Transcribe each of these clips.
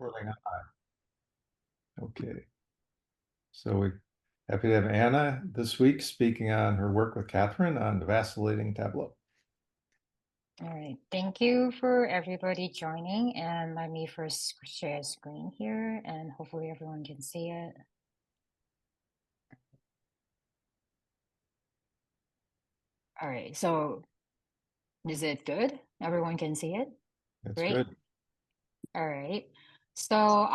Recording on. Okay. So we're happy to have Anna this week speaking on her work with Catherine on the vacillating tableau. All right, thank you for everybody joining. And let me first share screen here and hopefully everyone can see it. All right, so is it good? Everyone can see it? That's Great. good. All right. So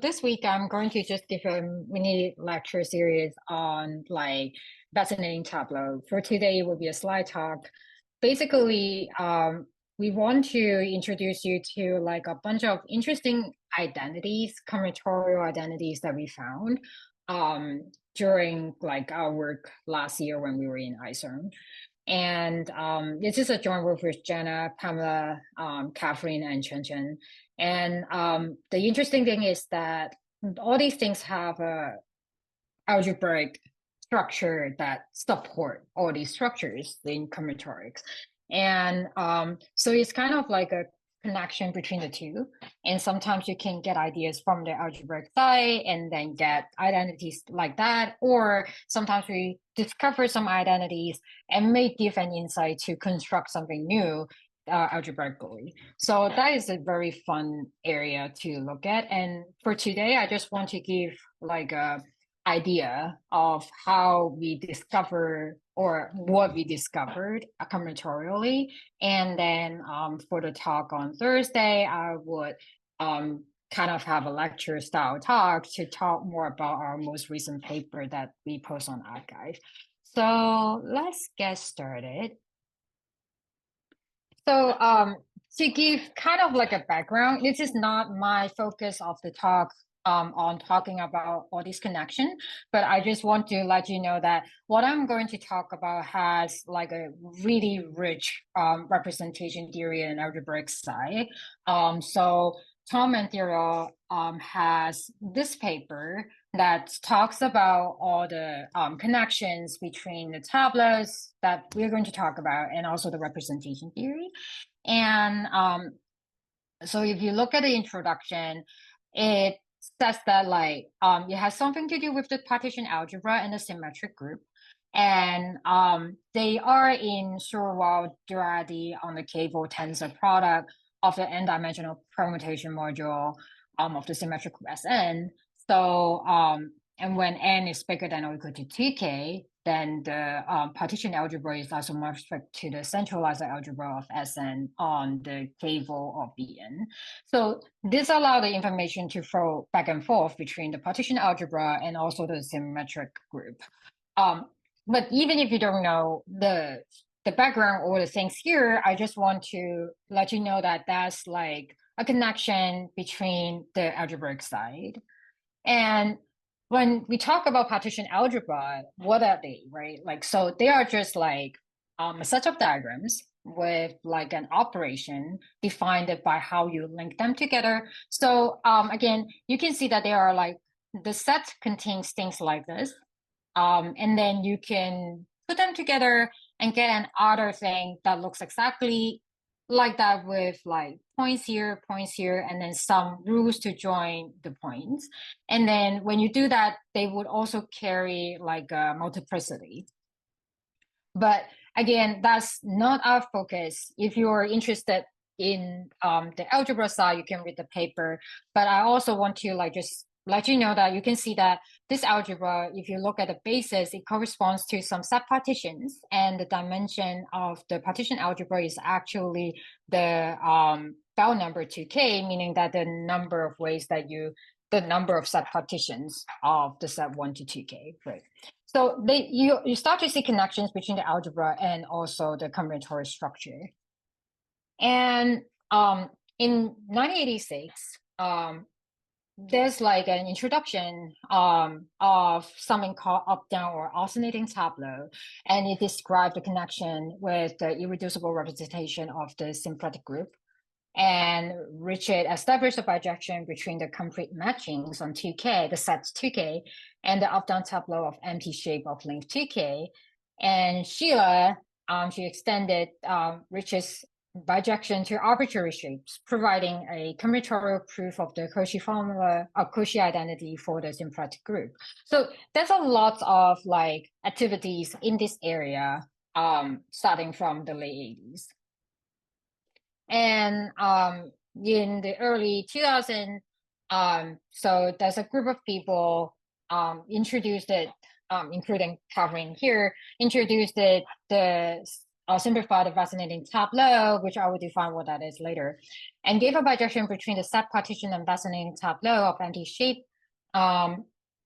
this week I'm going to just give a mini lecture series on like fascinating tableau. For today, it will be a slide talk. Basically, we want to introduce you to like a bunch of interesting identities, combinatorial identities that we found during like our work last year when we were in ISERM. And this is a joint work with Jenna, Pamela, Catherine, and Chen Chen. And the interesting thing is that all these things have a algebraic structure that support all these structures in combinatorics. And so it's kind of like a connection between the two. And sometimes you can get ideas from the algebraic side and then get identities like that. Or sometimes we discover some identities and may give an insight to construct something new algebraically. So that is a very fun area to look at. And for today, I just want to give like a idea of how we discover or what we discovered combinatorially. And then for the talk on Thursday, I would kind of have a lecture style talk to talk more about our most recent paper that we post on arXiv. So let's get started. So to give kind of like a background, this is not my focus of the talk on talking about all these connections, but I just want to let you know that what I'm going to talk about has like a really rich representation theory and algebraic side. So Tom and Theodore has this paper that talks about all the connections between the tableaus that we're going to talk about and also the representation theory. And so if you look at the introduction, it says that like it has something to do with the partition algebra and the symmetric group. And they are in Surwald duality on the K-val tensor product of the n-dimensional permutation module of the symmetric group Sn. So and when n is bigger than or equal to 2k, then the partition algebra is isomorphic to the centralized algebra of Sn on the K-val of Bn. So this allows the information to flow back and forth between the partition algebra and also the symmetric group. But even if you don't know the background or the things here, I just want to let you know that that's like a connection between the algebraic side. And when we talk about partition algebra, what are they, right? Like, so they are just like a set of diagrams with like an operation defined by how you link them together. So again, you can see that they are like, the set contains things like this. And then you can put them together and get an other thing that looks exactly like that with like points here, and then some rules to join the points. And then when you do that, they would also carry like a multiplicity. But again, that's not our focus. If you're interested in the algebra side, you can read the paper. But I also want to like just let you know that you can see that this algebra, if you look at the basis, it corresponds to some subpartitions, and the dimension of the partition algebra is actually the Bell number 2k, meaning that the number of ways that the number of subpartitions of the set 1 to 2k, right? So you start to see connections between the algebra and also the combinatorial structure. And in 1986, there's like an introduction of something called up-down or oscillating tableau, and it described the connection with the irreducible representation of the symplectic group. And Richard established a bijection between the complete matchings on 2K, the sets 2K, and the up-down tableau of empty shape of length 2K. And Sheila, she extended Richard's bijection to arbitrary shapes, providing a combinatorial proof of the Cauchy formula of Cauchy identity for the symplectic group. So there's a lot of like activities in this area, starting from the late 80s. And in the early 2000s, so there's a group of people introduced it, including covering here, introduced it, the simplified vacillating tableau, which I will define what that is later, and gave a bijection between the subpartition and vacillating tableau of empty shape.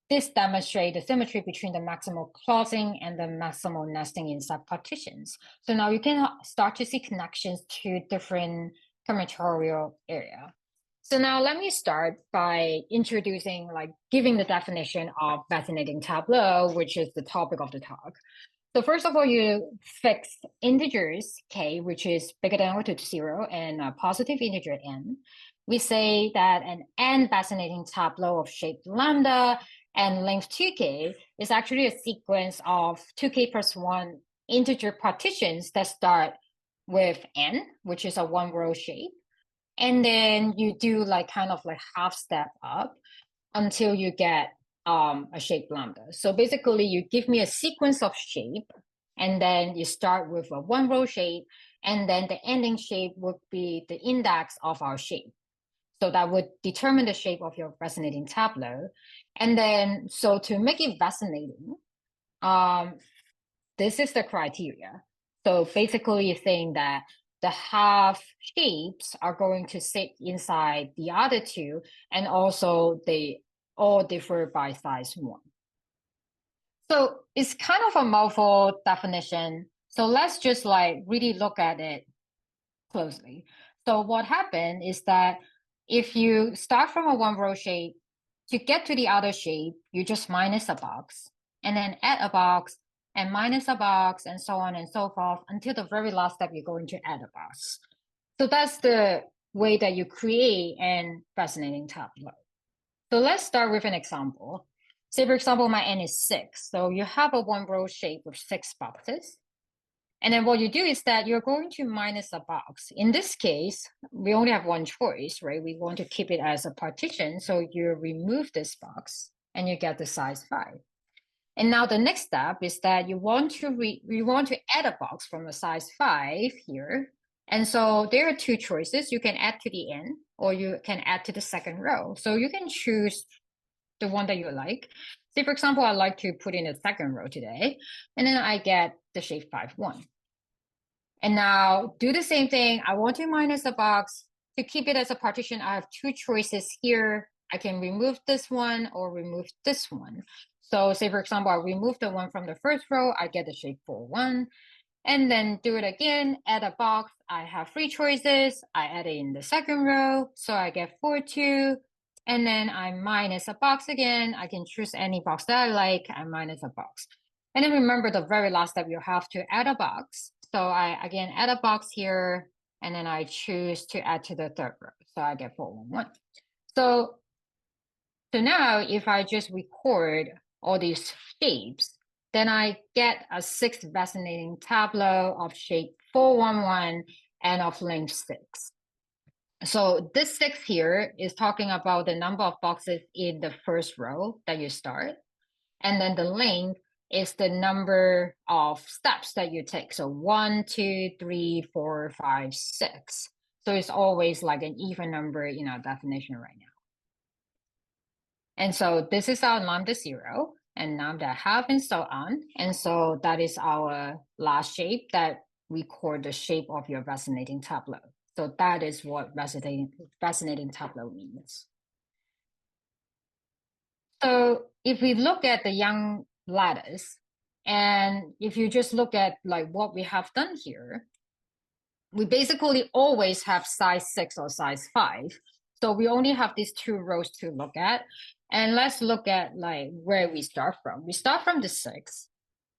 This demonstrates the symmetry between the maximal closing and the maximal nesting in subpartitions. So now you can start to see connections to different combinatorial area. So now let me start by introducing, like giving the definition of vacillating tableau, which is the topic of the talk. So first of all, you fix integers k, which is bigger than or equal to 0, and a positive integer n. We say that an n vacillating tableau of shape lambda and length 2k is actually a sequence of 2k plus 1 integer partitions that start with n, which is a one row shape. And then you do like kind of like half step up until you get a shape lambda. So basically you give me a sequence of shape, and then you start with a one row shape, and then the ending shape would be the index of our shape. So that would determine the shape of your vacillating tableau. And then, so to make it vacillating, this is the criteria. So basically you're saying that the half shapes are going to sit inside the other two, and also they all differ by size 1. So it's kind of a mouthful definition. So let's just like really look at it closely. So what happened is that if you start from a one row shape, to get to the other shape, you just minus a box, and then add a box, and minus a box, and so on and so forth, until the very last step you're going to add a box. So that's the way that you create an vacillating tableau. So let's start with an example. Say, for example, my n is 6. So you have a one row shape with 6 boxes. And then what you do is that you're going to minus a box. In this case, we only have one choice, right? We want to keep it as a partition. So you remove this box and you get the size 5. And now the next step is that you want to add a box from the size 5 here. And so there are two choices. You can add to the end, or you can add to the second row. So you can choose the one that you like. Say, for example, I like to put in the second row today, and then I get the shape 5, 1. And now do the same thing. I want to minus a box. To keep it as a partition, I have two choices here. I can remove this one or remove this one. So say, for example, I remove the one from the first row, I get the shape 4, 1. And then do it again, add a box. I have 3 choices. I add it in the second row, so I get 4, 2. And then I minus a box again. I can choose any box that I like and minus a box. And then remember the very last step, you have to add a box. So I again add a box here, and then I choose to add to the third row. So I get 4, 1, 1. So now if I just record all these shapes, then I get a 6 vacillating tableau of shape 4, 1, 1 and of length 6. So this 6 here is talking about the number of boxes in the first row that you start. And then the length is the number of steps that you take. So 1, 2, 3, 4, 5, 6. So it's always like an even number in our definition right now. And so this is our lambda 0 and lambda half and so on. And so that is our last shape that record the shape of your vacillating tableau. So that is what vacillating tableau means. So if we look at the Young lattice, and if you just look at like what we have done here, we basically always have size 6 or size 5. So we only have these 2 rows to look at. And let's look at like where we start from. We start from the 6,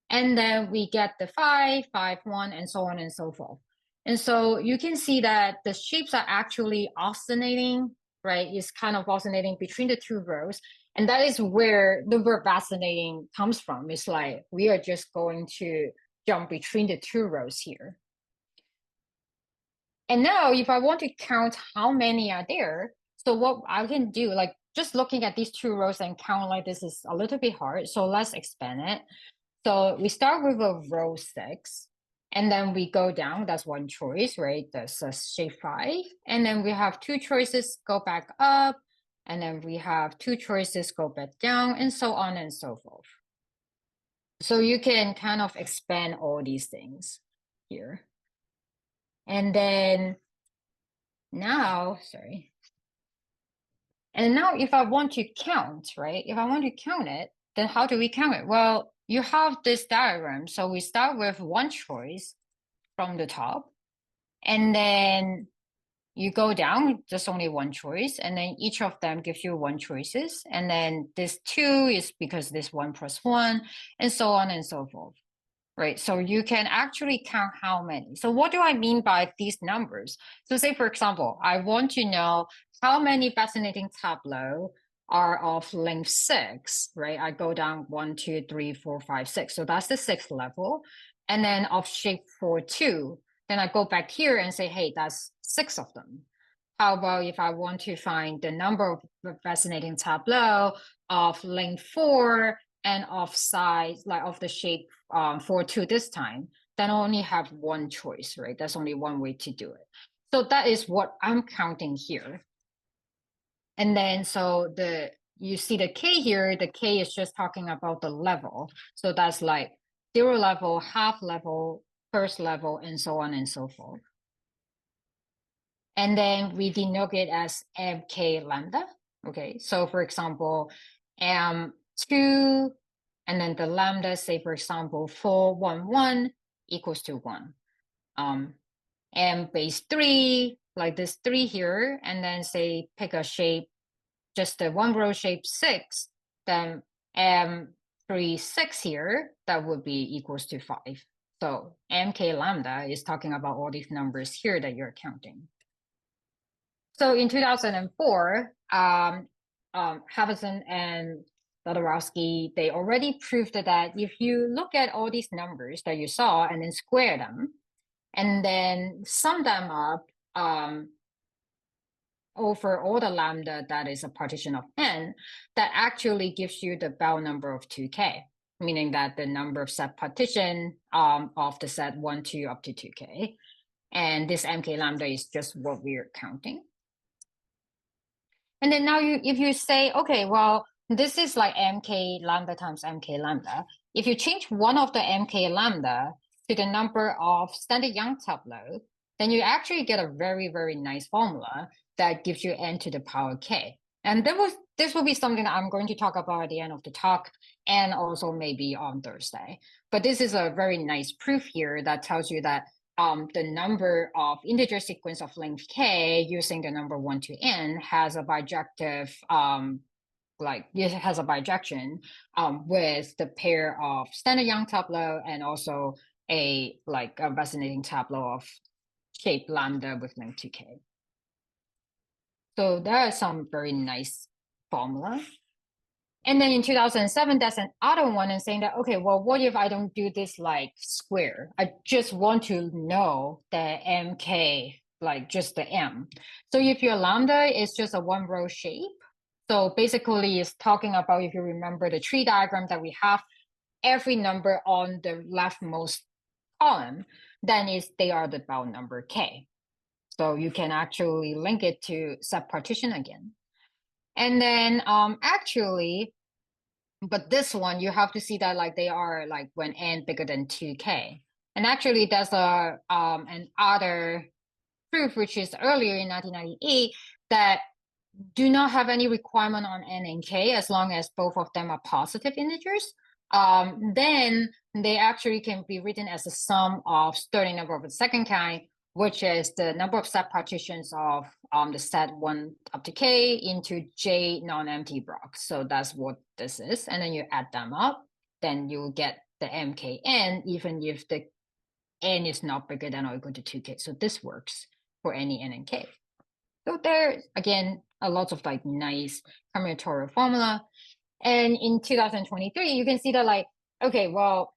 and then we get the 5, 5, 1, and so on and so forth. And so you can see that the shapes are actually oscillating, right? It's kind of oscillating between the 2 rows. And that is where the word vacillating comes from. It's like we are just going to jump between the 2 rows here. And now if I want to count how many are there, so what I can do, like just looking at these two rows and count like this is a little bit hard. So let's expand it. So we start with a row 6, and then we go down. That's one choice, right? That's a shape 5. And then we have two choices, go back up. And then we have two choices, go back down, and so on and so forth. So you can kind of expand all these things here. And then now, sorry. And now if I want to count, right? If I want to count it, then how do we count it? Well, you have this diagram. So we start with one choice from the top, and then you go down, just only one choice, and then each of them gives you one choices. And then this 2 is because this 1 plus 1, and so on and so forth. Right, so you can actually count how many. So what do I mean by these numbers? So say, for example, I want to know how many fascinating tableaux are of length 6, right? I go down 1, 2, 3, 4, 5, 6. So that's the 6th level. And then of shape 4, 2, then I go back here and say, hey, that's 6 of them. How about if I want to find the number of fascinating tableau of length 4 and of size, like of the shape 4, 2 this time, then I only have one choice, right? That's only one way to do it. So that is what I'm counting here. And then so you see the K here, the K is just talking about the level. So that's like 0 level, half level, first level, and so on and so forth. And then we denote it as mk lambda. Okay, so for example, m2, and then the lambda, say for example, 411 equals to 1. M base 3, like this 3 here, and then say pick a shape, just the one row shape 6, then m3 6 here, that would be equals to 5. So mk lambda is talking about all these numbers here that you're counting. So in 2004, Havison and Jodorowsky, they already proved that if you look at all these numbers that you saw and then square them, and then sum them up over all the lambda that is a partition of n, that actually gives you the Bell number of 2k, meaning that the number of set partition of the set 1, 2 up to 2k. And this mk lambda is just what we're counting. And then now if you say, okay, well, this is like mk lambda times mk lambda. If you change one of the mk lambda to the number of standard Young tableau, then you actually get a very, very nice formula that gives you n to the power k. And this will be something that I'm going to talk about at the end of the talk and also maybe on Thursday. But this is a very nice proof here that tells you that the number of integer sequence of length k using the number 1 to n has a bijective, like it has a bijection with the pair of standard Young tableau and also a fascinating tableau of shape lambda with length 2k. So there are some very nice formula. And then in 2007, that's another one and saying that, okay, well, what if I don't do this like square? I just want to know the mk, like just the m. So if your lambda is just a one row shape, so basically it's talking about, if you remember the tree diagram that we have, every number on the leftmost column, then they are the Bell number k. So you can actually link it to subpartition again. And then actually, but this one, you have to see that like they are like when n bigger than 2k. And actually, there's an other proof, which is earlier in 1998, that do not have any requirement on n and k as long as both of them are positive integers. Then they actually can be written as a sum of starting number of the second kind, which is the number of subpartitions of the set 1 up to k into j non-empty blocks. So that's what this is. And then you add them up, then you get the mkn, even if the n is not bigger than or equal to 2k. So this works for any n and k. So there, again, a lot of like nice combinatorial formula. And in 2023, you can see that like, okay, well,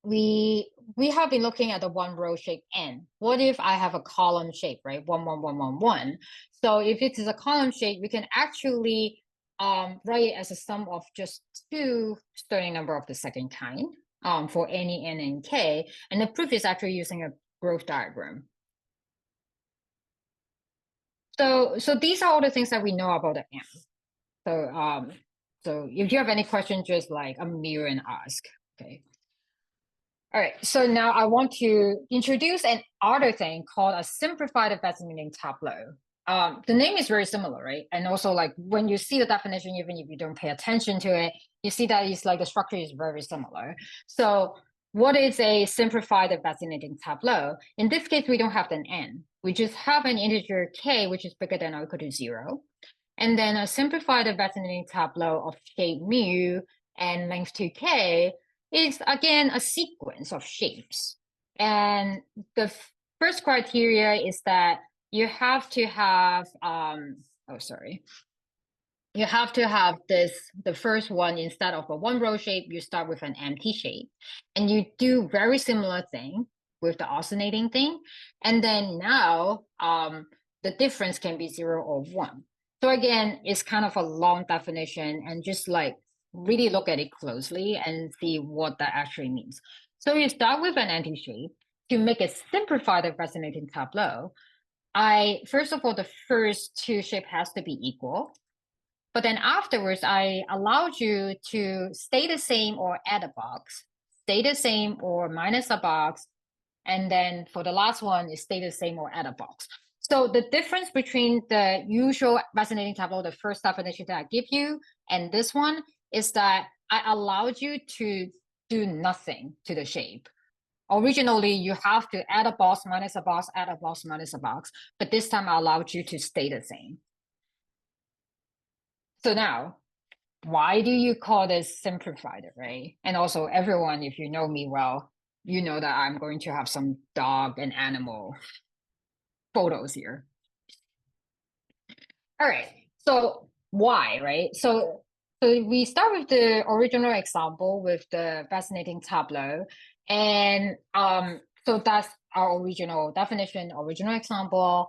we have been looking at the one row shape n. What if I have a column shape, right? 1, 1, 1, 1, 1. So if it is a column shape, we can actually write it as a sum of just two Stirling number of the second kind for any n and k. And the proof is actually using a growth diagram. So these are all the things that we know about the m. So if you have any questions, just like unmute and ask. Okay. All right, so now I want to introduce an other thing called a simplified vacillating tableau. The name is very similar, right? And also, like when you see the definition, even if you don't pay attention to it, you see that it's like the structure is very similar. So, what is a simplified vacillating tableau? In this case, we don't have an n. We just have an integer k, which is bigger than or equal to 0. And then a simplified vacillating tableau of shape mu and length 2k is again a sequence of shapes. And the first criteria is that you have to have you have to have the first one, instead of a one row shape, you start with an empty shape. And you do very similar thing with the oscillating thing. And then now the difference can be 0 or 1. So again, it's kind of a long definition, and just like really look at it closely and see what that actually means. So you start with an empty shape. To make it simplify the resonating tableau, first of all, the first two shape has to be equal. But then afterwards, I allowed you to stay the same or add a box, stay the same or minus a box, and then for the last one, is stay the same or add a box. So the difference between the usual resonating tableau, the first definition that I give you, and this one is that I allowed you to do nothing to the shape. Originally, you have to add a box, minus a box, add a box, minus a box. But this time I allowed you to stay the same. So now, why do you call this simplified, right? And also everyone, if you know me well, you know that I'm going to have some dog and animal photos here. All right. So why, right? So we start with the original example with the fascinating tableau. And so that's our original definition, original example.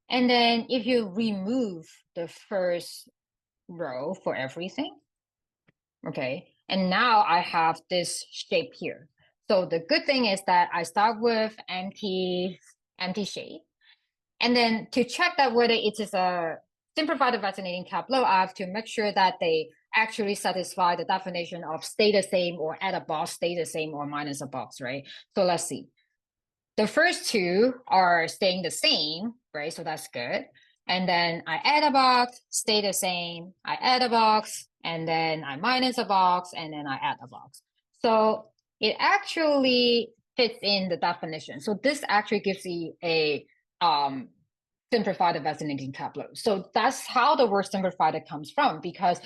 And then if you remove the first row for everything, okay, and now I have this shape here. So the good thing is that I start with empty shape. And then to check that whether it is a simplified vacillating tableau, I have to make sure that they actually satisfy the definition of stay the same or add a box, stay the same or minus a box, right? So let's see. The first two are staying the same, right? So that's good. And then I add a box, stay the same. I add a box, and then I minus a box, and then I add a box. So it actually fits in the definition. So this actually gives you a simplified vacillating tableau. So that's how the word simplified comes from, because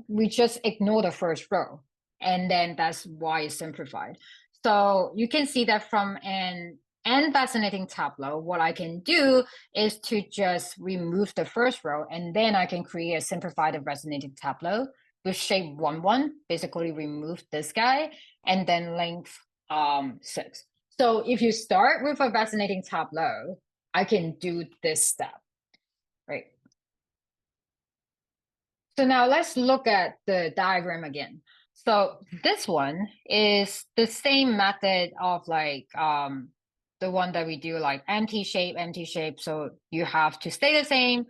we just ignore the first row, and then that's why it's simplified. So you can see that from an vacillating tableau, what I can do is to just remove the first row, and then I can create a simplified vacillating tableau with shape 1, 1, basically remove this guy, and then length 6. So if you start with a vacillating tableau, I can do this step, right? So now let's look at the diagram again. So this one is the same method of like the one that we do, like empty shape. So you have to stay the same,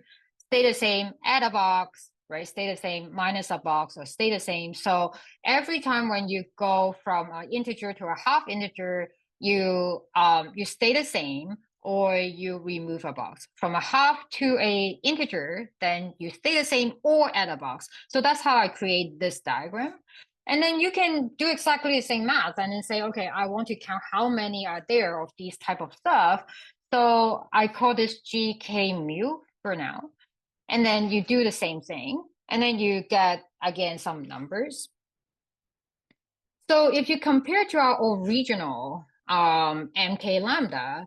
add a box, right? Stay the same, minus a box, or stay the same. So every time when you go from an integer to a half integer, you stay the same, or you remove a box. From a half to a integer, then you stay the same or add a box. So that's how I create this diagram. And then you can do exactly the same math and then say, okay, I want to count how many are there of these type of stuff. So I call this GK mu for now. And then you do the same thing. And then you get, again, some numbers. So if you compare to our original MK lambda,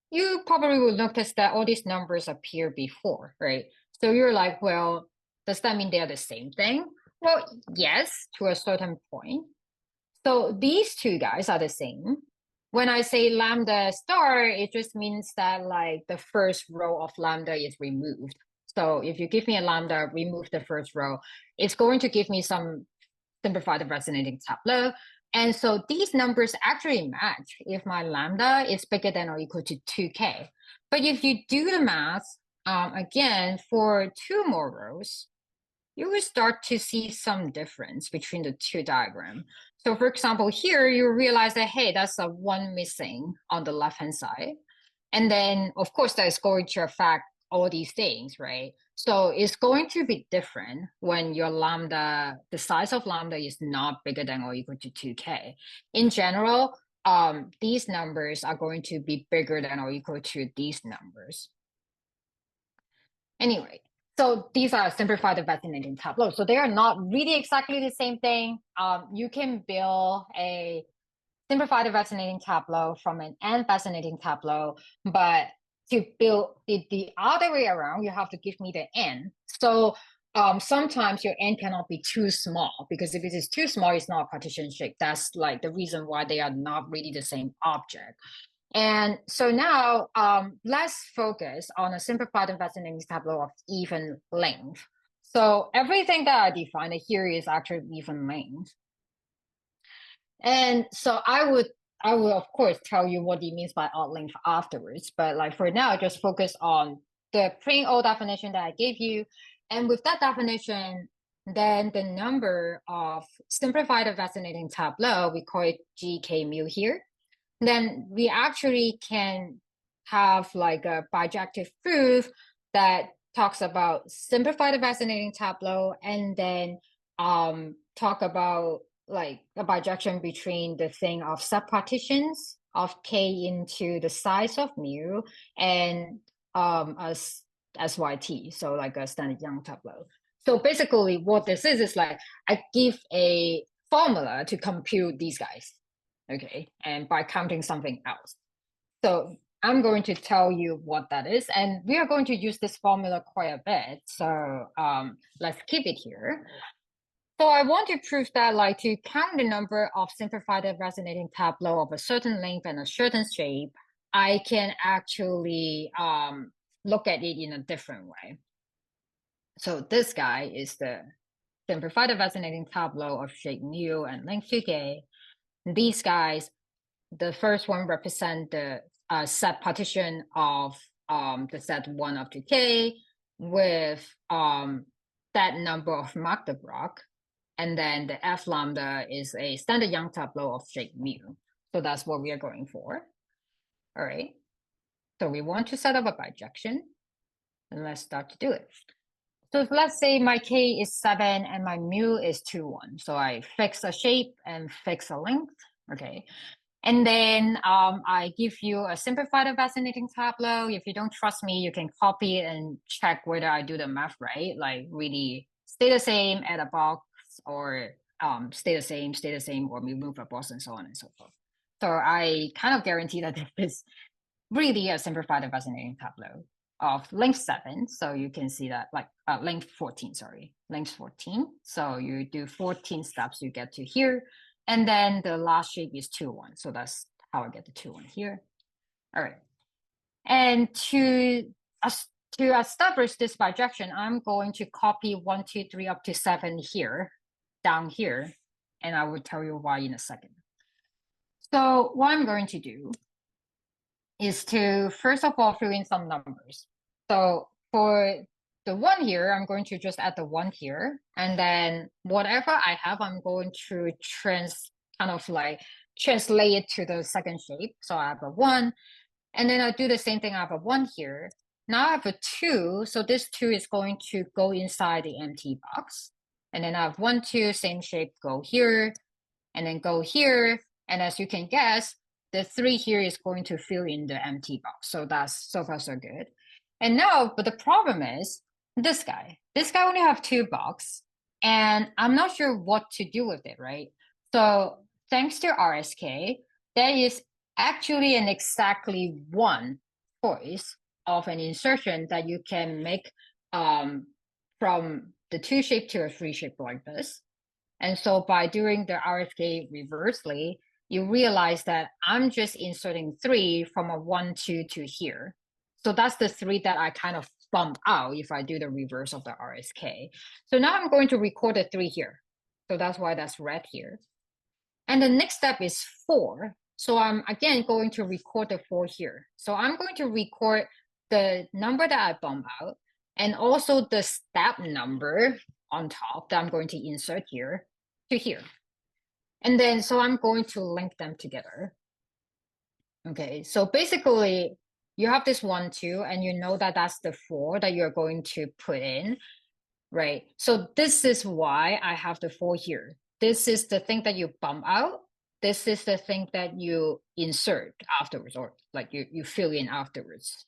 you probably will notice that all these numbers appear before, right? So you're like, well, does that mean they're the same thing? Well, yes, to a certain point. So these two guys are the same. When I say lambda star, it just means that like the first row of lambda is removed. So if you give me a lambda, remove the first row, it's going to give me some simplified resonating tableau. And so these numbers actually match if my lambda is bigger than or equal to 2k. But if you do the math, again, for two more rows, you will start to see some difference between the two diagrams. So for example, here you realize that, hey, that's a one missing on the left-hand side. And then, of course, that is going to affect all these things, right? So it's going to be different when your lambda, the size of lambda is not bigger than or equal to 2k. In general, these numbers are going to be bigger than or equal to these numbers. Anyway, so these are simplified vacillating tableaux. So they are not really exactly the same thing. You can build a simplified vacillating tableau from an n vacillating tableau, but to build it the other way around, you have to give me the n. So sometimes your n cannot be too small, because if it is too small, it's not a partition shape. That's like the reason why they are not really the same object. And so now let's focus on a simplified vacillating tableau of even length. So everything that I defined here is actually even length. And so I will of course tell you what it means by odd length afterwards, but like for now, just focus on the plain old definition that I gave you. And with that definition, then the number of simplified vacillating tableau, we call it GK mu here. Then we actually can have like a bijective proof that talks about simplified vacillating tableau, and then talk about like a bijection between the thing of subpartitions of k into the size of mu and as SYT, so like a standard Young tableau. So basically what this is like I give a formula to compute these guys, okay, and by counting something else. So I'm going to tell you what that is, and we are going to use this formula quite a bit. So let's keep it here. So I want to prove that like to count the number of simplified resonating tableau of a certain length and a certain shape, I can actually look at it in a different way. So this guy is the simplified resonating tableau of shape mu and length 2k. These guys, the first one represent the set partition of the set 1 up to k with that number of Magdeburg. And then the F lambda is a standard Young tableau of shape mu. So that's what we are going for. All right. So we want to set up a bijection, and let's start to do it. So let's say my k is 7 and my mu is 2, 1. So I fix a shape and fix a length. Okay. And then I give you a simplified vacillating tableau. If you don't trust me, you can copy and check whether I do the math right. Like really stay the same, add a box, or stay the same, or remove a box, and so on and so forth. So I kind of guarantee that this is really a simplified vacillating tableau of length 7. So you can see that like length 14, sorry, length 14. So you do 14 steps, you get to here. And then the last shape is 2, 1. So that's how I get the 2, 1 here. All right. And to establish this bijection, I'm going to copy 1, 2, 3 up to 7 here, down here. And I will tell you why in a second. So what I'm going to do is to first of all fill in some numbers. So for the 1 here, I'm going to just add the 1 here, and then whatever I have, I'm going to kind of like translate it to the second shape. So I have a 1, and then I do the same thing. I have a 1 here. Now I have a 2, so this 2 is going to go inside the empty box, and then I have 1, 2, same shape, go here, and then go here, and as you can guess, the 3 here is going to fill in the empty box. So that's so far so good. And now, but the problem is this guy only have 2 boxes, and I'm not sure what to do with it, right? So thanks to RSK, there is actually an exactly 1 choice of an insertion that you can make from the 2 shape to a 3 shape like this. And so by doing the RSK reversely, you realize that I'm just inserting 3 from a 1, 2 to here. So that's the 3 that I kind of bump out if I do the reverse of the RSK. So now I'm going to record the 3 here. So that's why that's red here. And the next step is 4. So I'm again going to record the 4 here. So I'm going to record the number that I bump out and also the step number on top that I'm going to insert here to here. And then, so I'm going to link them together. Okay, so basically you have this 1, 2, and you know that that's the 4 that you're going to put in, right? So this is why I have the 4 here. This is the thing that you bump out. This is the thing that you insert afterwards, or like you fill in afterwards.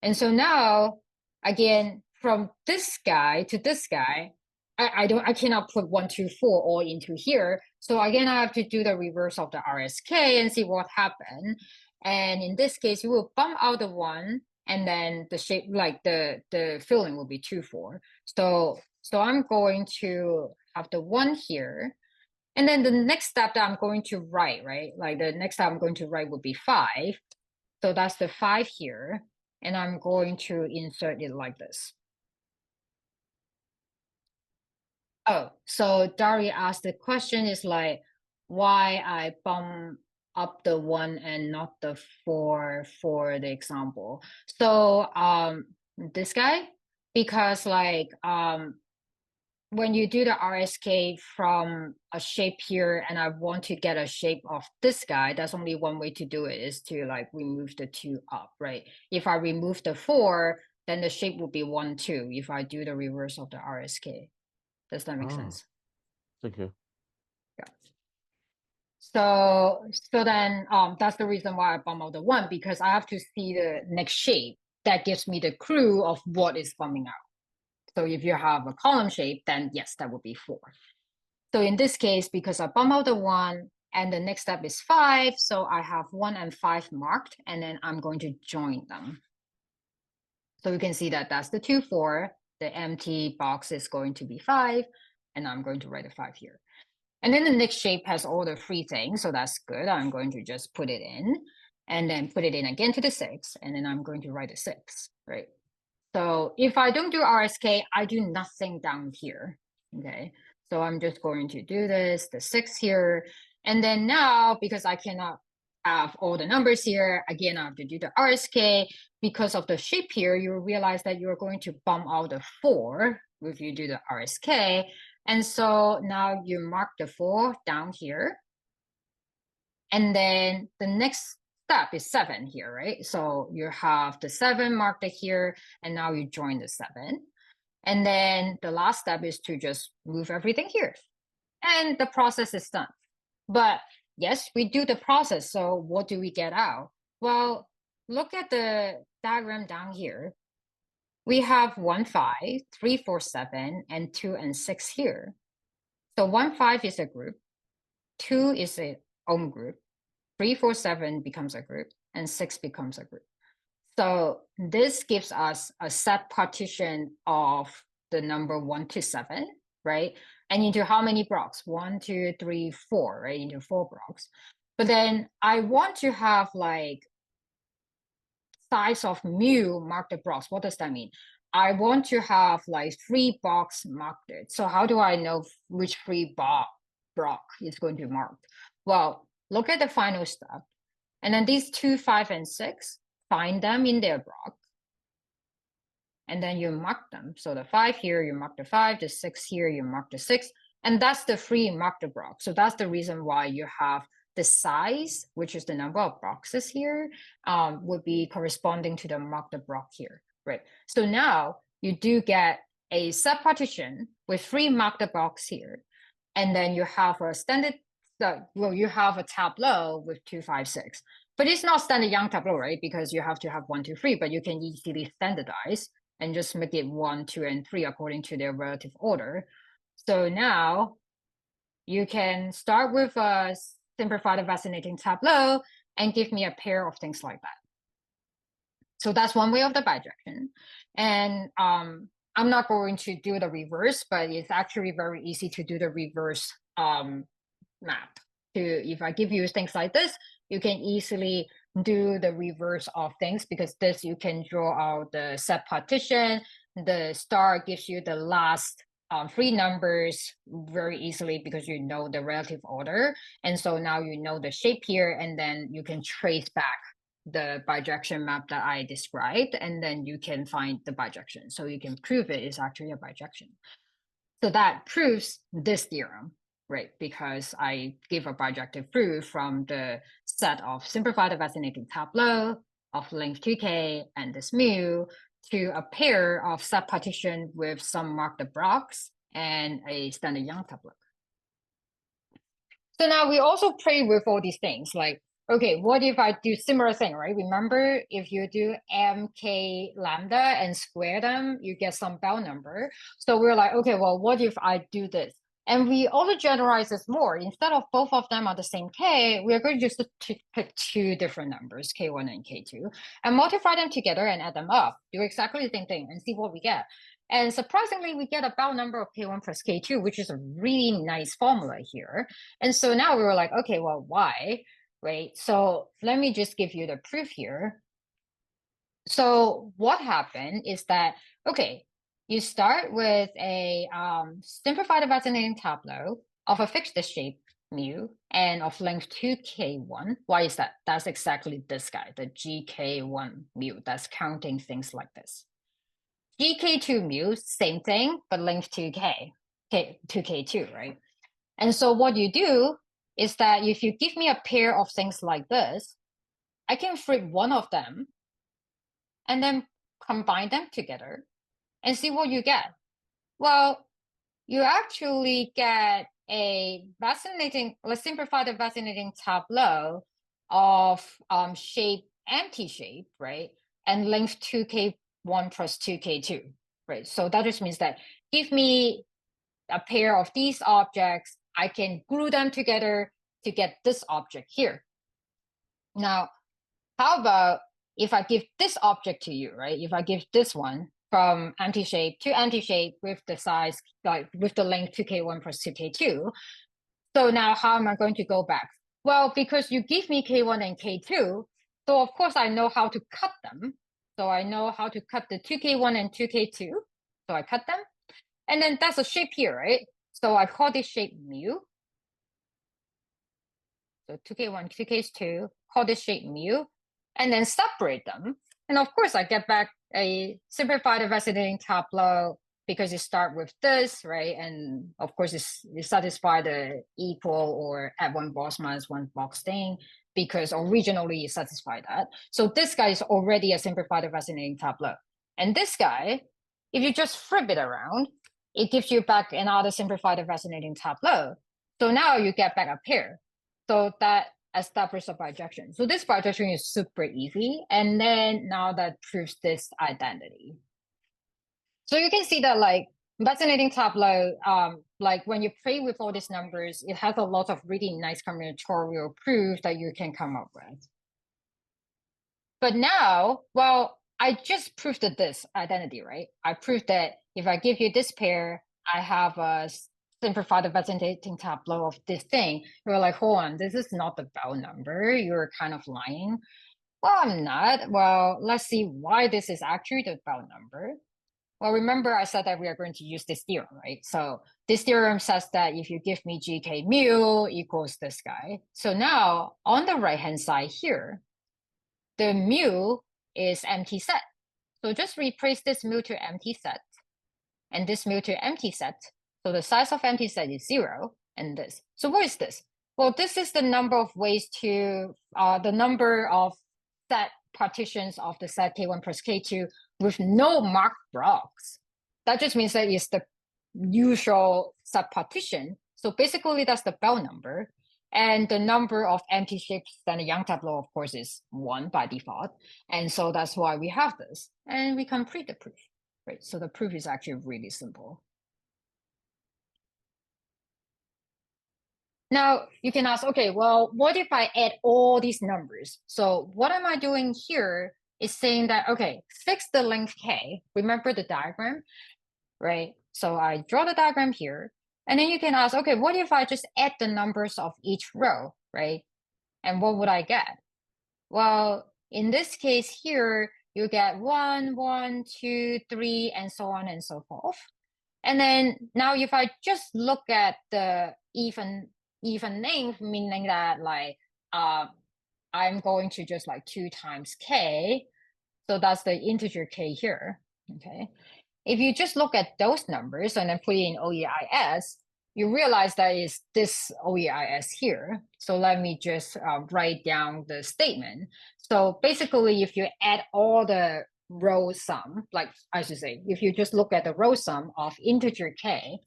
And so now, again, from this guy to this guy, I cannot put 1, 2, 4 all into here. So again, I have to do the reverse of the RSK and see what happened. And in this case, you will bump out the 1, and then the shape, like the filling will be 2, 4. So I'm going to have the 1 here. And then the next step that I'm going to write, right? Like the next step I'm going to write would be 5. So that's the 5 here. And I'm going to insert it like this. Oh, so Dari asked the question is like, why I bump up the 1 and not the 4 for the example. So this guy, because like when you do the RSK from a shape here and I want to get a shape of this guy, that's only one way to do it, is to like remove the 2 up, right? If I remove the 4, then the shape will be 1, 2 if I do the reverse of the RSK. Does that make sense? Thank you. Yeah. So then that's the reason why I bump out the 1, because I have to see the next shape that gives me the clue of what is bumping out. So if you have a column shape, then yes, that would be 4. So in this case, because I bump out the 1 and the next step is 5, so I have 1 and 5 marked, and then I'm going to join them. So you can see that that's the 2, 4. The empty box is going to be 5, and I'm going to write a 5 here. And then the next shape has all the free things, so that's good. I'm going to just put it in, and then put it in again to the 6, and then I'm going to write a 6, right? So if I don't do RSK, I do nothing down here, okay? So I'm just going to do this, the 6 here, and then now, because I cannot have all the numbers here, again, I have to do the RSK. Because of the shape here, you realize that you're going to bump out the 4 if you do the RSK. And so now you mark the 4 down here. And then the next step is 7 here, right? So you have the 7 marked here, and now you join the 7. And then the last step is to just move everything here. And the process is done. But yes, we do the process. So what do we get out? Well, look at the diagram down here. We have 1, 5, 3, 4, 7, and 2 and 6 here. So 1, 5 is a group. 2 is a own group. 3, 4, 7 becomes a group, and 6 becomes a group. So this gives us a set partition of the number 1 to 7, right? And into how many blocks? 1, 2, 3, 4, right? Into 4 blocks. But then I want to have like size of mu marked blocks. What does that mean? I want to have like 3 blocks marked. So how do I know which 3 block is going to be marked? Well, look at the final step. And then these 2, 5, and 6, find them in their block. And then you mark them. So the 5 here, you mark the 5, the 6 here, you mark the 6. And that's the free marked block. So that's the reason why you have the size, which is the number of boxes here, would be corresponding to the marked block here, right? So now you do get a subpartition with 3 marked blocks here. And then you have a standard, well, you have a tableau with 2, 5, 6. But it's not standard Young tableau, right? Because you have to have 1, 2, 3, but you can easily standardize and just make it 1, 2, and 3 according to their relative order. So now you can start with a simplified vacillating tableau and give me a pair of things like that. So that's one way of the bijection. And I'm not going to do the reverse, but it's actually very easy to do the reverse map. If I give you things like this, you can easily do the reverse of things, because this you can draw out the set partition. The star gives you the last three numbers very easily because you know the relative order. And so now you know the shape here, and then you can trace back the bijection map that I described, and then you can find the bijection. So you can prove it is actually a bijection. So that proves this theorem, right? Because I give a bijective proof from the set of simplified vacillating tableau of length 2k and this mu to a pair of subpartition with some marked blocks and a standard Young tableau. So now we also play with all these things like, okay, what if I do similar thing, right? Remember, if you do mk lambda and square them, you get some Bell number. So we're like, okay, well, what if I do this? And we also generalize this more. Instead of both of them are the same k, we're going to just to pick two different numbers, k1 and k2, and multiply them together and add them up. Do exactly the same thing and see what we get. And surprisingly, we get a Bell number of k1 plus k2, which is a really nice formula here. And so now we were like, okay, well, why? Right? So let me just give you the proof here. So what happened is that, okay, you start with a simplified vacillating tableau of a fixed shape mu and of length 2k1. Why is that? That's exactly this guy, the gk1 mu. That's counting things like this. gk2 mu, same thing, but length 2k, 2k2, right? And so what you do is that if you give me a pair of things like this, I can flip one of them and then combine them together and see what you get. Well, you actually get a let's simplify the vacillating tableau of shape empty shape, right? And length 2k1 plus 2k2, right? So that just means that give me a pair of these objects, I can glue them together to get this object here. Now, how about if I give this object to you, right? If I give this one from empty shape to empty shape with the size, like with the length 2k1 plus 2k2. So now how am I going to go back? Well, because you give me k1 and k2, so of course I know how to cut them. So I know how to cut the 2k1 and 2k2. So I cut them. And then that's a shape here, right? So I call this shape mu. So 2k1, 2k2, call this shape mu, and then separate them. And of course, I get back a simplified vacillating tableau because you start with this, right? And of course, you satisfy the equal or add one box minus one box thing because originally you satisfy that. So this guy is already a simplified vacillating tableau. And this guy, if you just flip it around, it gives you back another simplified vacillating tableau. So now you get back a pair. So that establishes a bijection. So this bijection is super easy. And then now that proves this identity. So you can see that like vacillating tableau, like when you play with all these numbers, it has a lot of really nice combinatorial proof that you can come up with. But now, well, I just proved this identity, right? I proved that if I give you this pair, I have a simplified vacillating tableau of this thing. You're like, hold on, this is not the Bell number. You're kind of lying. Well, I'm not. Well, let's see why this is actually the Bell number. Well, remember I said that we are going to use this theorem, right? So this theorem says that if you give me gk mu equals this guy. So now on the right-hand side here, the mu is empty set. So just replace this mu to empty set and this mu to empty set. So the size of empty set is 0 and this. So what is this? Well, this is the number of ways to, the number of set partitions of the set k1 plus k2 with no marked blocks. That just means that it's the usual subpartition. So basically that's the Bell number. And the number of empty shapes than the Young tableau, of course, is 1 by default. And so that's why we have this. And we complete the proof, right? So the proof is actually really simple. Now you can ask, okay, well, what if I add all these numbers? So what am I doing here is saying that, okay, fix the length k, remember the diagram, right? So I draw the diagram here, and then you can ask, okay, what if I just add the numbers of each row, right? And what would I get? Well, in this case here, you get 1, 1, 2, 3, and so on and so forth. And then now if I just look at the even length, meaning that like I'm going to just like 2 times k. So that's the integer k here. Okay. If you just look at those numbers and then put it in OEIS, you realize that is this OEIS here. So let me just write down the statement. So basically, if you add all the row sum, like I should say, if you just look at the row sum of integer k,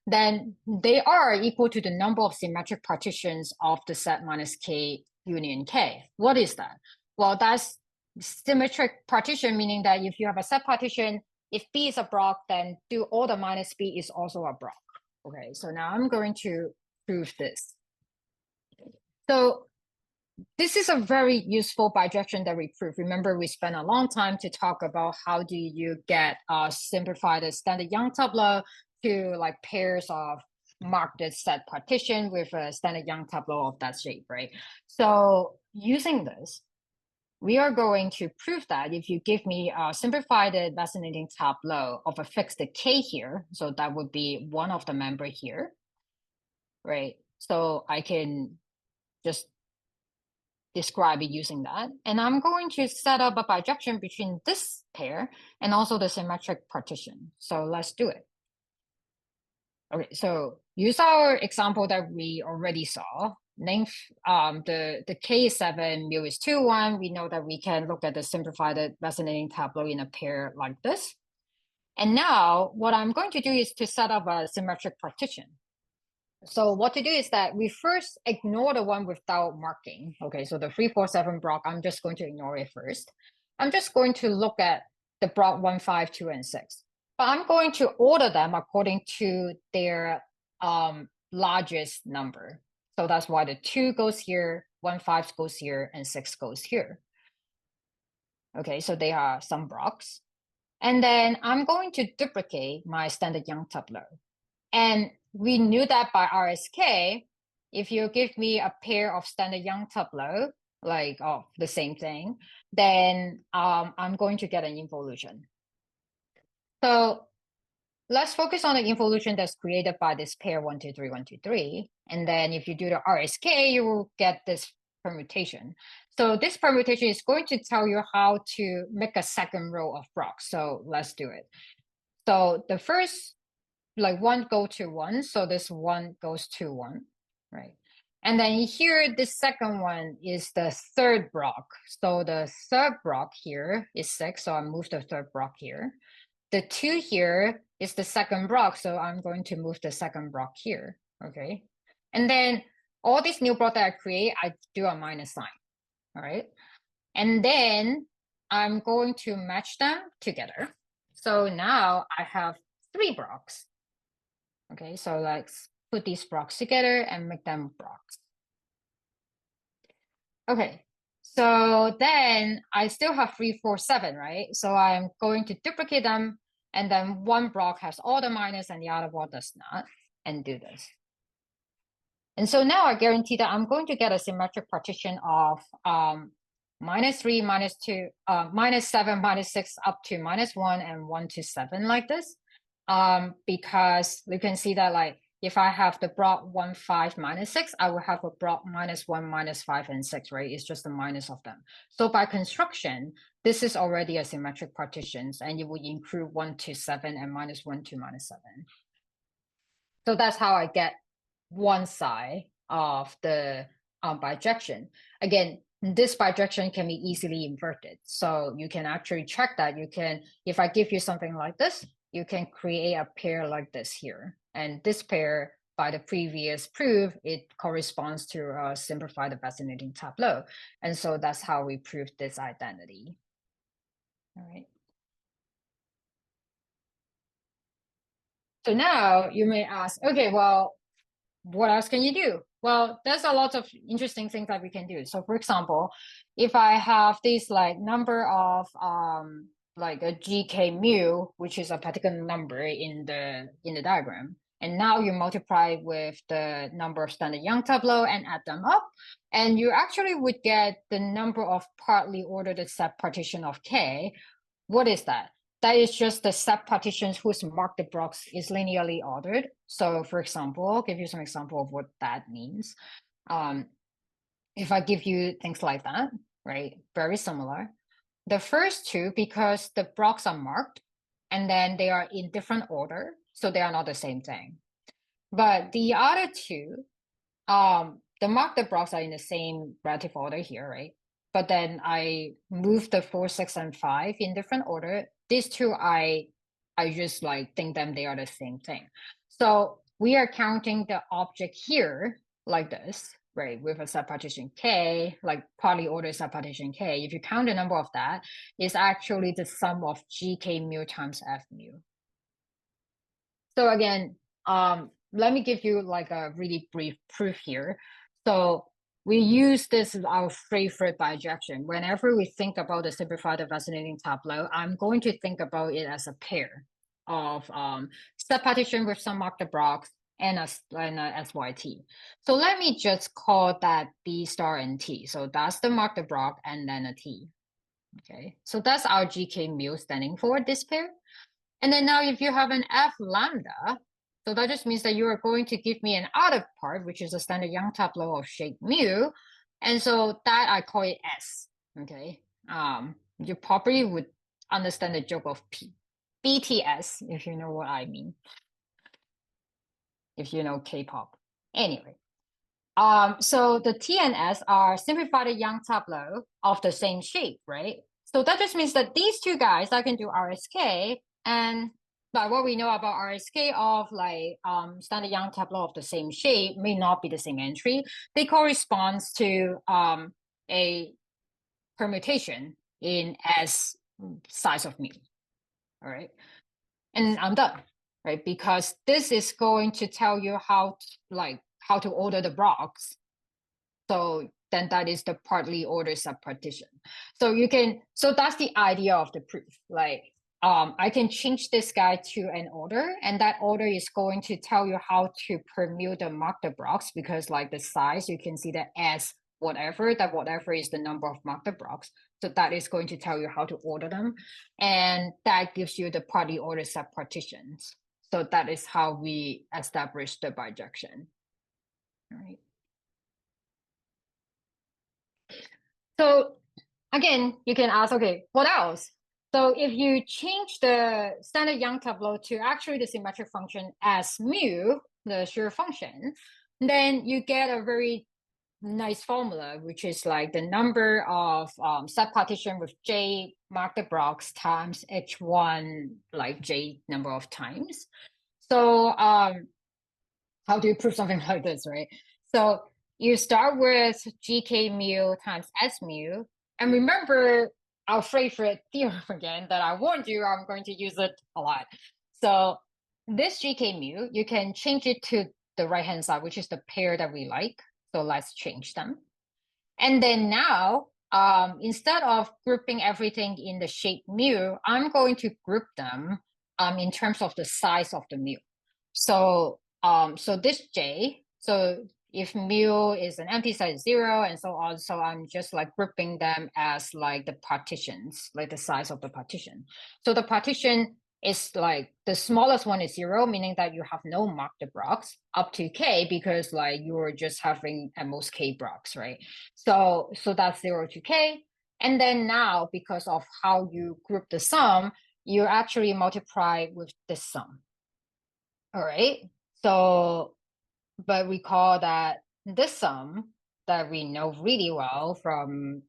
then they are equal to the number of symmetric partitions of the set minus k union k. What is that? Well, that's symmetric partition, meaning that if you have a set partition, if B is a block, then do all the minus B is also a block. Okay, so now I'm going to prove this. So this is a very useful bijection that we prove. Remember, we spent a long time to talk about how do you get simplified standard Young tableau to like pairs of marked set partition with a standard Young tableau of that shape, right? So using this, we are going to prove that if you give me a simplified vacillating tableau of a fixed k here, so that would be one of the member here, right? So I can just describe it using that. And I'm going to set up a bijection between this pair and also the symmetric partition. So let's do it. Okay, so use our example that we already saw. Length, the K is 7, mu is 2, 1. We know that we can look at the simplified resonating tableau in a pair like this. And now what I'm going to do is to set up a symmetric partition. So what to do is that we first ignore the one without marking. Okay, so the 3, 4, 7 block, I'm just going to ignore it first. I'm just going to look at the block 1, 5, 2, and 6. But I'm going to order them according to their largest number. So that's why the 2 goes here, 1, 5 goes here, and 6 goes here. Okay, so they are some blocks. And then I'm going to duplicate my standard Young tableau. And we knew that by RSK, if you give me a pair of standard Young tableau, like the same thing, then I'm going to get an involution. So let's focus on the involution that's created by this pair 1, 2, 3, 1, 2, 3. And then if you do the RSK, you will get this permutation. So this permutation is going to tell you how to make a second row of blocks. So let's do it. So the first, like 1 go to 1. So this 1 goes to 1, right? And then here, the second one is the third block. So the third block here is 6. So I move the third block here. The 2 here is the second block. So I'm going to move the second block here, okay? And then all these new blocks that I create, I do a minus sign, all right? And then I'm going to match them together. So now I have 3 blocks. Okay, so let's put these blocks together and make them blocks. Okay, so then I still have 3, 4, 7, right? So I'm going to duplicate them, and then one block has all the minus and the other one does not, and do this. And so now I guarantee that I'm going to get a symmetric partition of minus 3, minus 2, minus 7, minus 6, up to minus 1, and 1 to 7 like this. Because we can see that like if I have the block 1, 5, minus 6, I will have a block minus 1, minus 5, and 6, right? It's just the minus of them. So by construction, this is already a symmetric partitions, and it would include 1 to 7 and minus 1 to minus 7. So that's how I get one side of the bijection. Again, this bijection can be easily inverted. So you can actually check that. You can, if I give you something like this, you can create a pair like this here. And this pair, by the previous proof, it corresponds to a simplified vacillating tableau. And so that's how we prove this identity. All right. So now you may ask, okay, well, what else can you do? Well, there's a lot of interesting things that we can do. So for example, if I have this like number of like a GK mu, which is a particular number in the diagram. And now you multiply with the number of standard Young tableau and add them up. And you actually would get the number of partly ordered subpartition of K. What is that? That is just the subpartitions whose marked blocks is linearly ordered. So for example, I'll give you some example of what that means. If I give you things like that, right? Very similar. The first two, because the blocks are marked and then they are in different order, so they are not the same thing. But the other two, the marked blocks are in the same relative order here, right? But then I move the 4, 6, and 5 in different order. These two, I just like think them they are the same thing. So we are counting the object here like this, right? With a subpartition K, like partly ordered subpartition K. If you count the number of that, it's actually the sum of GK mu times F mu. So again, let me give you like a really brief proof here. So we use this as our favorite bijection. Whenever we think about the simplified vacillating tableau, I'm going to think about it as a pair of subpartition with some marked blocks and a SYT. So let me just call that B star and T. So that's the marked block and then a T. Okay, so that's our GK mu standing for this pair. And then now if you have an F lambda, so that just means that you are going to give me an other part, which is a standard Young tableau of shape mu. And so that I call it S, okay? You probably would understand the joke of BTS, if you know what I mean, if you know K-pop. Anyway, so the T and S are simplified Young tableau of the same shape, right? So that just means that these two guys, I can do RSK, and like what we know about RSK of like standard Young tableau of the same shape may not be the same entry. They correspond to a permutation in S size of mu. All right, and I'm done, right? Because this is going to tell you how to order the blocks. So then that is the partly ordered subpartition. So that's the idea of the proof. Like I can change this guy to an order, and that order is going to tell you how to permute the marked blocks, because like the size, you can see that as whatever, that whatever is the number of marked blocks. So that is going to tell you how to order them. And that gives you the partly ordered subpartitions. So that is how we establish the bijection. All right. So again, you can ask, okay, what else? So if you change the standard Young tableau to actually the symmetric function as mu, the shear function, then you get a very nice formula, which is like the number of subpartition with J marked blocks times H1, like J number of times. So how do you prove something like this, right? So you start with GK mu times S mu. And remember our favorite theorem again that I warned you, I'm going to use it a lot. So this GK mu, you can change it to the right-hand side, which is the pair that we like. So let's change them. And then now, instead of grouping everything in the shape mu, I'm going to group them in terms of the size of the mu. So so this J, so if mu is an empty set 0 and so on, so I'm just like grouping them as like the partitions, like the size of the partition. So the partition is like the smallest one is 0, meaning that you have no marked blocks, up to K, because like you're just having at most K blocks, right? So that's 0 to K. And then now, because of how you group the sum, you actually multiply with this sum. All right. So, but we call that this sum that we know really well from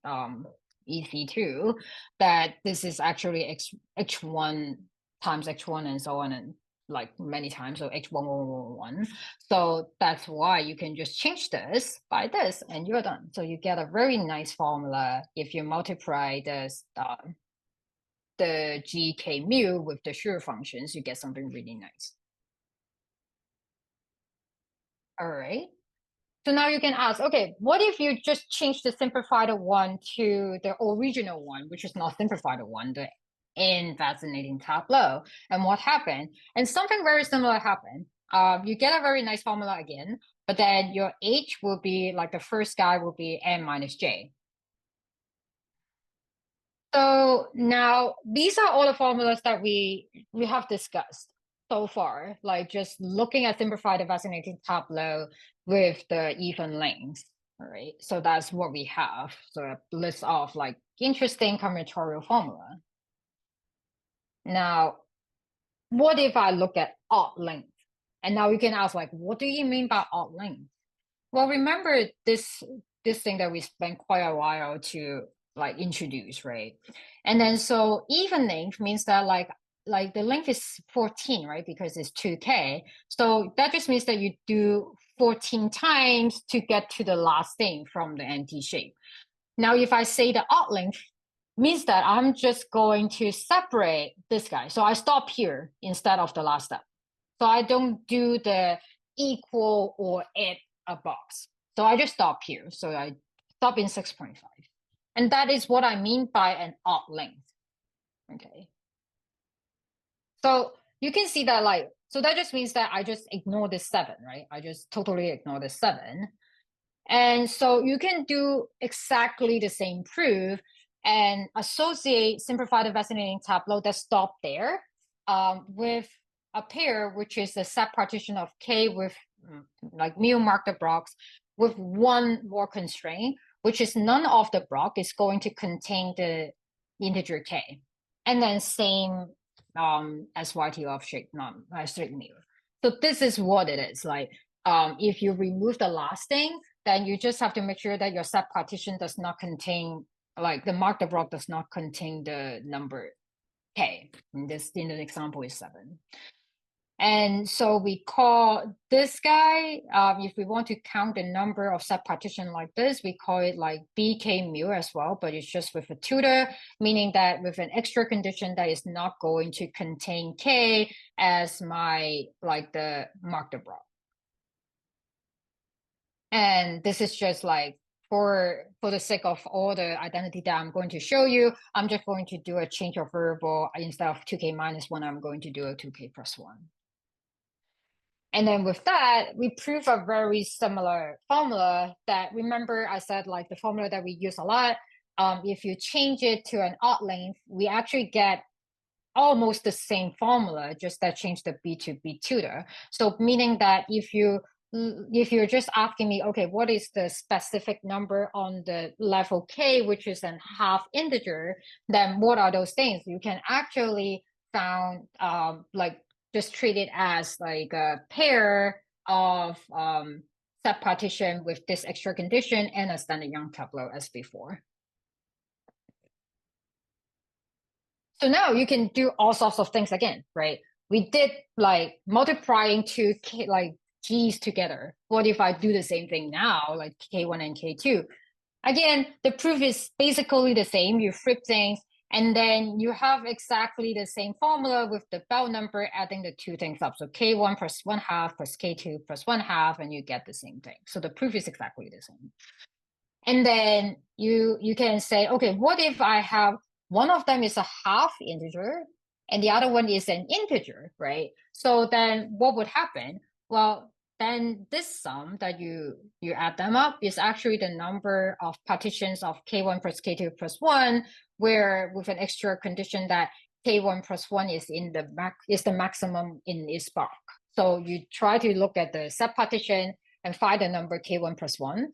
EC2, that this is actually H1 times H1 and so on, and like many times, so H1111. So that's why you can just change this by this and you're done. So you get a very nice formula if you multiply this the GK mu with the shear functions, you get something really nice. All right. So now you can ask, okay, what if you just change the simplified one to the original one, which is not simplified one, the in vacillating tableau. And what happened? And something very similar happened. You get a very nice formula again, but then your H will be like the first guy will be n minus j. So now these are all the formulas that we have discussed so far, like just looking at simplified vacillating tableau with the even length. All right, so that's what we have. So a list of like interesting combinatorial formula. Now, what if I look at odd length? And now you can ask, like, what do you mean by odd length? Well, remember this thing that we spent quite a while to like introduce, right? And then so even length means that like the length is 14, right? Because it's 2k. So that just means that you do 14 times to get to the last thing from the empty shape. Now, if I say the odd length, means that I'm just going to separate this guy. So I stop here instead of the last step. So I don't do the equal or add a box. So I just stop here. So I stop in 6.5. And that is what I mean by an odd length. Okay. So you can see that like, so that just means that I just ignore this 7, right? I just totally ignore the 7. And so you can do exactly the same proof and associate simplified vacillating tableau that stop there with a pair, which is the set partition of K with like mu mark the blocks with one more constraint, which is none of the block is going to contain the integer K. And then same as YT of shape none, strict mu. So this is what it is. Like if you remove the last thing, then you just have to make sure that your set partition does not contain, like the marked block does not contain the number K. In the example is 7. And so we call this guy, if we want to count the number of set partition like this, we call it like BK mu as well, but it's just with a tutor, meaning that with an extra condition that is not going to contain K as my, like the marked block. And this is just like for the sake of all the identity that I'm going to show you, I'm just going to do a change of variable. Instead of 2k minus 1, I'm going to do a 2k plus 1. And then with that, we prove a very similar formula that, remember I said like the formula that we use a lot. If you change it to an odd length, we actually get almost the same formula, just that change the B to B tutor. So meaning that if you're just asking me, okay, what is the specific number on the level K, which is an half integer, then what are those things? You can actually found like just treat it as like a pair of set partition with this extra condition and a standard Young tableau as before. So now you can do all sorts of things again, right? We did like multiplying two like G's together. What if I do the same thing now, like K1 and K2? Again, the proof is basically the same. You flip things, and then you have exactly the same formula with the bell number adding the two things up. So K1 plus 1/2 plus K2 plus 1/2, and you get the same thing. So the proof is exactly the same. And then you can say, okay, what if I have one of them is a half integer and the other one is an integer, right? So then what would happen? Well, then this sum that you add them up is actually the number of partitions of K1 plus K2 plus 1, where with an extra condition that K1 plus 1 is in the maximum in its block. So you try to look at the set partition and find the number K1 plus 1.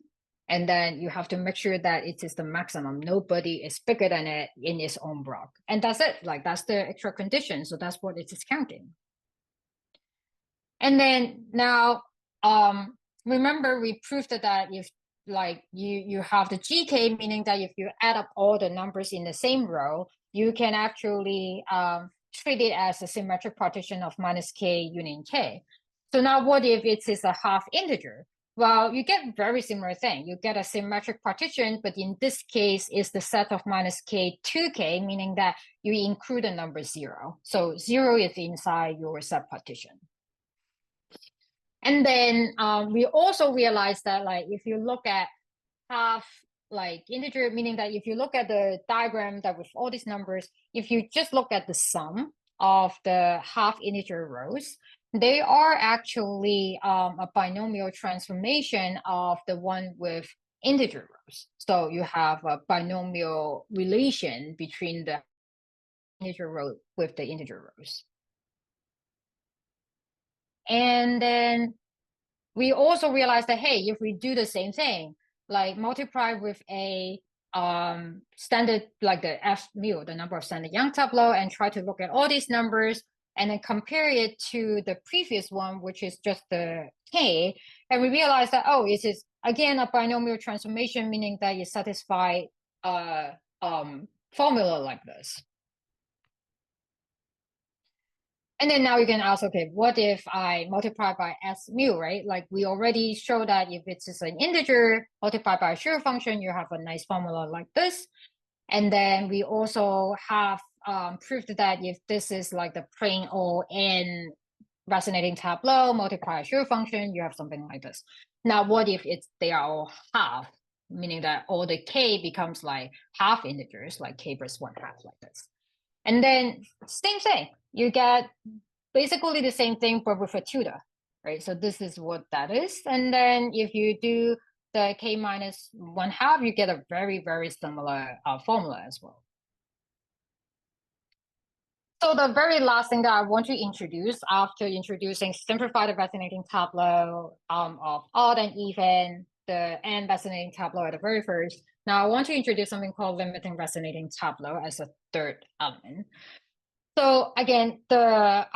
And then you have to make sure that it is the maximum. Nobody is bigger than it in its own block. And that's it. Like that's the extra condition. So that's what it is counting. And then now, remember we proved that if like you have the GK, meaning that if you add up all the numbers in the same row, you can actually treat it as a symmetric partition of minus K union K. So now what if it is a half integer? Well, you get very similar thing. You get a symmetric partition, but in this case, it's the set of minus K 2K, meaning that you include the number 0. So 0 is inside your set partition. And then we also realized that like if you look at half like integer, meaning that if you look at the diagram that with all these numbers, if you just look at the sum of the half integer rows, they are actually a binomial transformation of the one with integer rows. So you have a binomial relation between the integer row with the integer rows. And then we also realized that, hey, if we do the same thing, like multiply with a standard, like the F mu, the number of standard Young tableau, and try to look at all these numbers and then compare it to the previous one, which is just the K. And we realized that, oh, it is again a binomial transformation, meaning that you satisfy formula like this. And then now you can ask, okay, what if I multiply by S mu, right? Like we already showed that if it's just an integer multiplied by a shear function, you have a nice formula like this. And then we also have proved that if this is like the plain old n resonating tableau multiply a shear function, you have something like this. Now, what if they are all half, meaning that all the k becomes like half integers, like k plus 1/2 like this. And then same thing, you get basically the same thing, but with a tutor, right? So this is what that is. And then if you do the k minus 1/2, you get a very, very similar formula as well. So the very last thing that I want to introduce after introducing simplified vacillating tableau of odd and even, the n vacillating tableau at the very first. Now I want to introduce something called limiting vacillating tableau as a third element. So again, the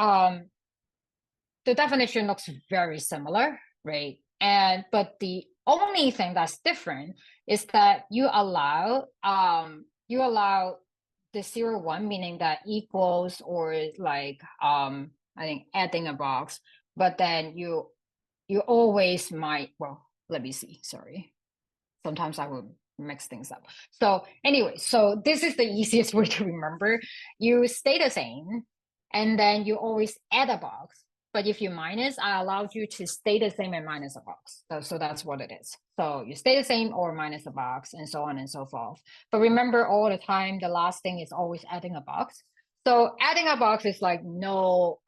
definition looks very similar, right? But the only thing that's different is that you allow the 0, 1, meaning that equals or like I think adding a box, but then you always might, well, let me see, sorry. Sometimes I will mix things up. So anyway, so this is the easiest way to remember. You stay the same, and then you always add a box. But if you minus, I allowed you to stay the same and minus a box. So that's what it is. So you stay the same or minus a box, and so on and so forth. But remember, all the time, the last thing is always adding a box. So adding a box is like no,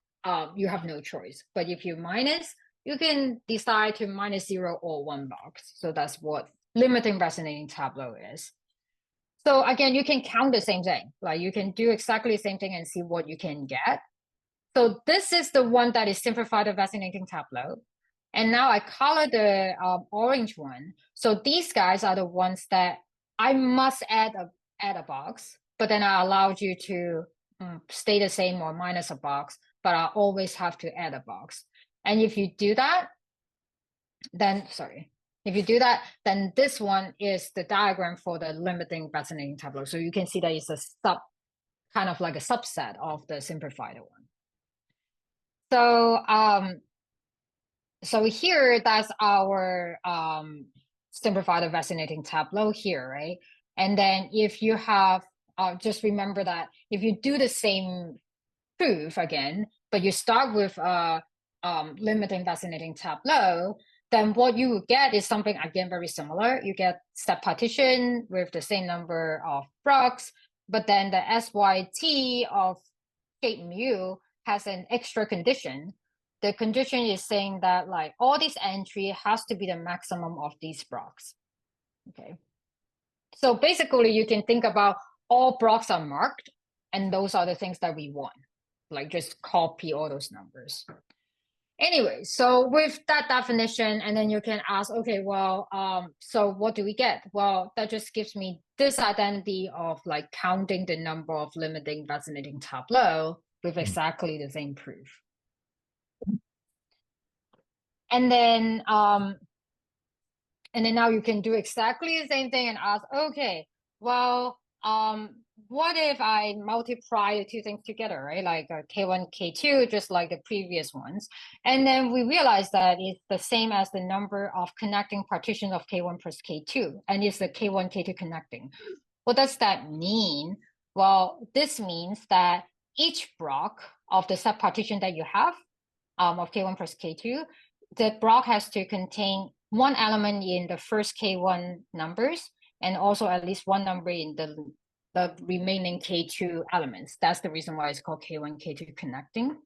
you have no choice. But if you minus, you can decide to minus 0 or 1 box. So that's what limiting vacillating tableau is. So again, you can count the same thing. Like you can do exactly the same thing and see what you can get. So this is the one that is simplified vacillating tableau. And now I color the orange one. So these guys are the ones that I must add a box, but then I allowed you to stay the same or minus a box, but I always have to add a box. And if you do that, then, sorry, if you do that, then this one is the diagram for the limiting vacillating tableau. So you can see that it's a kind of like a subset of the simplified one. So here, that's our simplified vacillating tableau here, right? And then if you have, just remember that if you do the same proof again, but you start with limiting vacillating tableau, then what you would get is something, again, very similar. You get step partition with the same number of blocks, but then the SYT of shape mu has an extra condition. The condition is saying that like all this entry has to be the maximum of these blocks. Okay. So basically you can think about all blocks are marked, and those are the things that we want. Like just copy all those numbers. Anyway, so with that definition, and then you can ask, okay, well, so what do we get? Well, that just gives me this identity of like counting the number of limiting vacillating tableau with exactly the same proof. And then now you can do exactly the same thing and ask, okay, well, what if I multiply the two things together, right? Like K1, K2, just like the previous ones. And then we realize that it's the same as the number of connecting partitions of K1 plus K2, and it's the K1, K2 connecting. What does that mean? Well, this means that each block of the subpartition that you have of K1 plus K2, the block has to contain one element in the first K1 numbers and also at least one number in the remaining K2 elements. That's the reason why it's called K1, K2 connecting.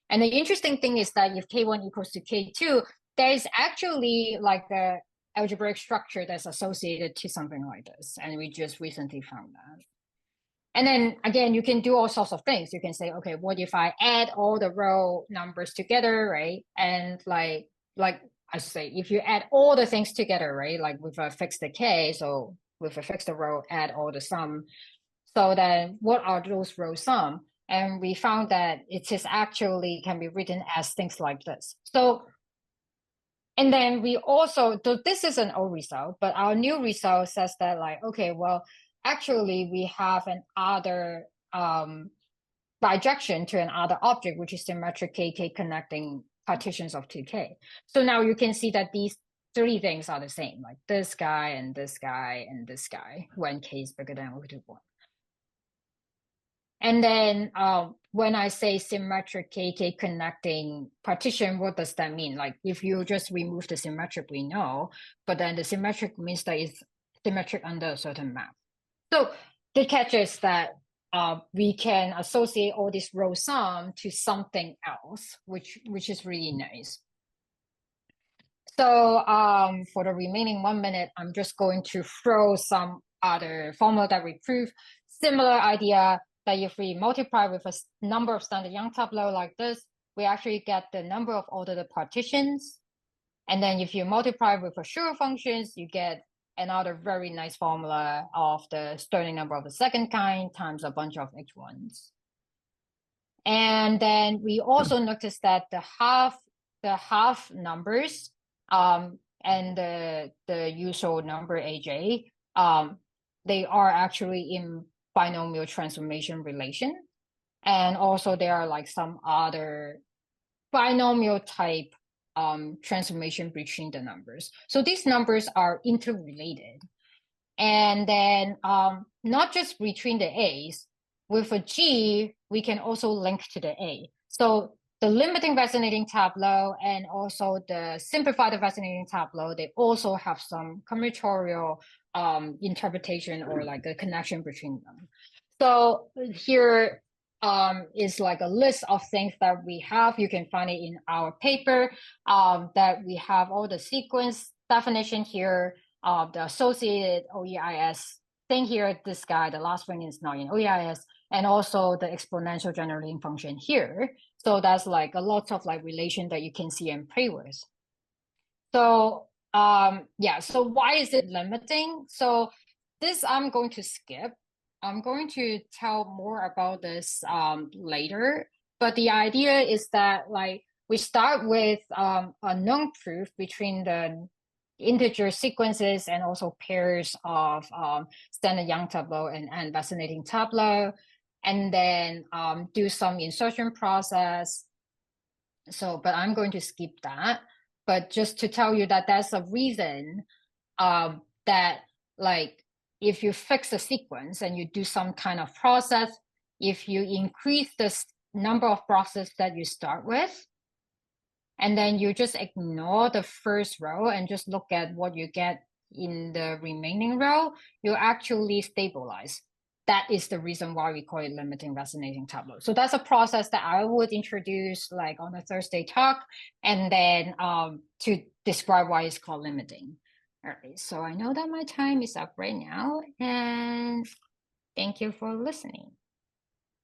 And the interesting thing is that if K1 equals to K2, there is actually like a algebraic structure that's associated to something like this. And we just recently found that. And then again, you can do all sorts of things. You can say, okay, what if I add all the row numbers together, right? And like I say, if you add all the things together, right? Like with a fixed k, so with a fixed row, add all the sum. So then what are those row sum? And we found that it is actually can be written as things like this. So, and then we also, so this is an old result, but our new result says that like, okay, well, actually we have an other bijection to another object, which is symmetric KK connecting partitions of 2K. So now you can see that these three things are the same, like this guy and this guy and this guy when K is bigger than or equal to 1. And then when I say symmetric KK connecting partition, what does that mean? Like if you just remove the symmetric, we know, but then the symmetric means that it's symmetric under a certain map. So the catch is that we can associate all this row sum to something else, which is really nice. So for the remaining 1 minute, I'm just going to throw some other formula that we prove. Similar idea that if we multiply with a number of standard Young tableau like this, we actually get the number of ordered partitions. And then if you multiply with Ashura functions, you get another very nice formula of the Stirling number of the second kind times a bunch of h1s. And then we also noticed that the half numbers and the usual number aj, they are actually in binomial transformation relation. And also there are like some other binomial type transformation between the numbers. So these numbers are interrelated. And then not just between the A's, with a G, we can also link to the A. So the limiting vacillating tableau and also the simplified vacillating tableau, they also have some combinatorial interpretation or like a connection between them. So here is like a list of things that we have. You can find it in our paper that we have all the sequence definition here, the associated OEIS thing here, this guy, the last one is not in OEIS, and also the exponential generating function here. So that's like a lot of like relation that you can see and play with. So yeah, so why is it limiting? So this I'm going to skip. I'm going to tell more about this later. But the idea is that like we start with a known proof between the integer sequences and also pairs of standard Young tableau and vacillating tableau, and then do some insertion process. So, but I'm going to skip that. But just to tell you that that's a reason that like if you fix a sequence and you do some kind of process, if you increase the number of processes that you start with, and then you just ignore the first row and just look at what you get in the remaining row, you actually stabilize. That is the reason why we call it limiting vacillating tableau. So that's a process that I would introduce like on a Thursday talk, and then to describe why it's called limiting. All right, so I know that my time is up right now, and thank you for listening.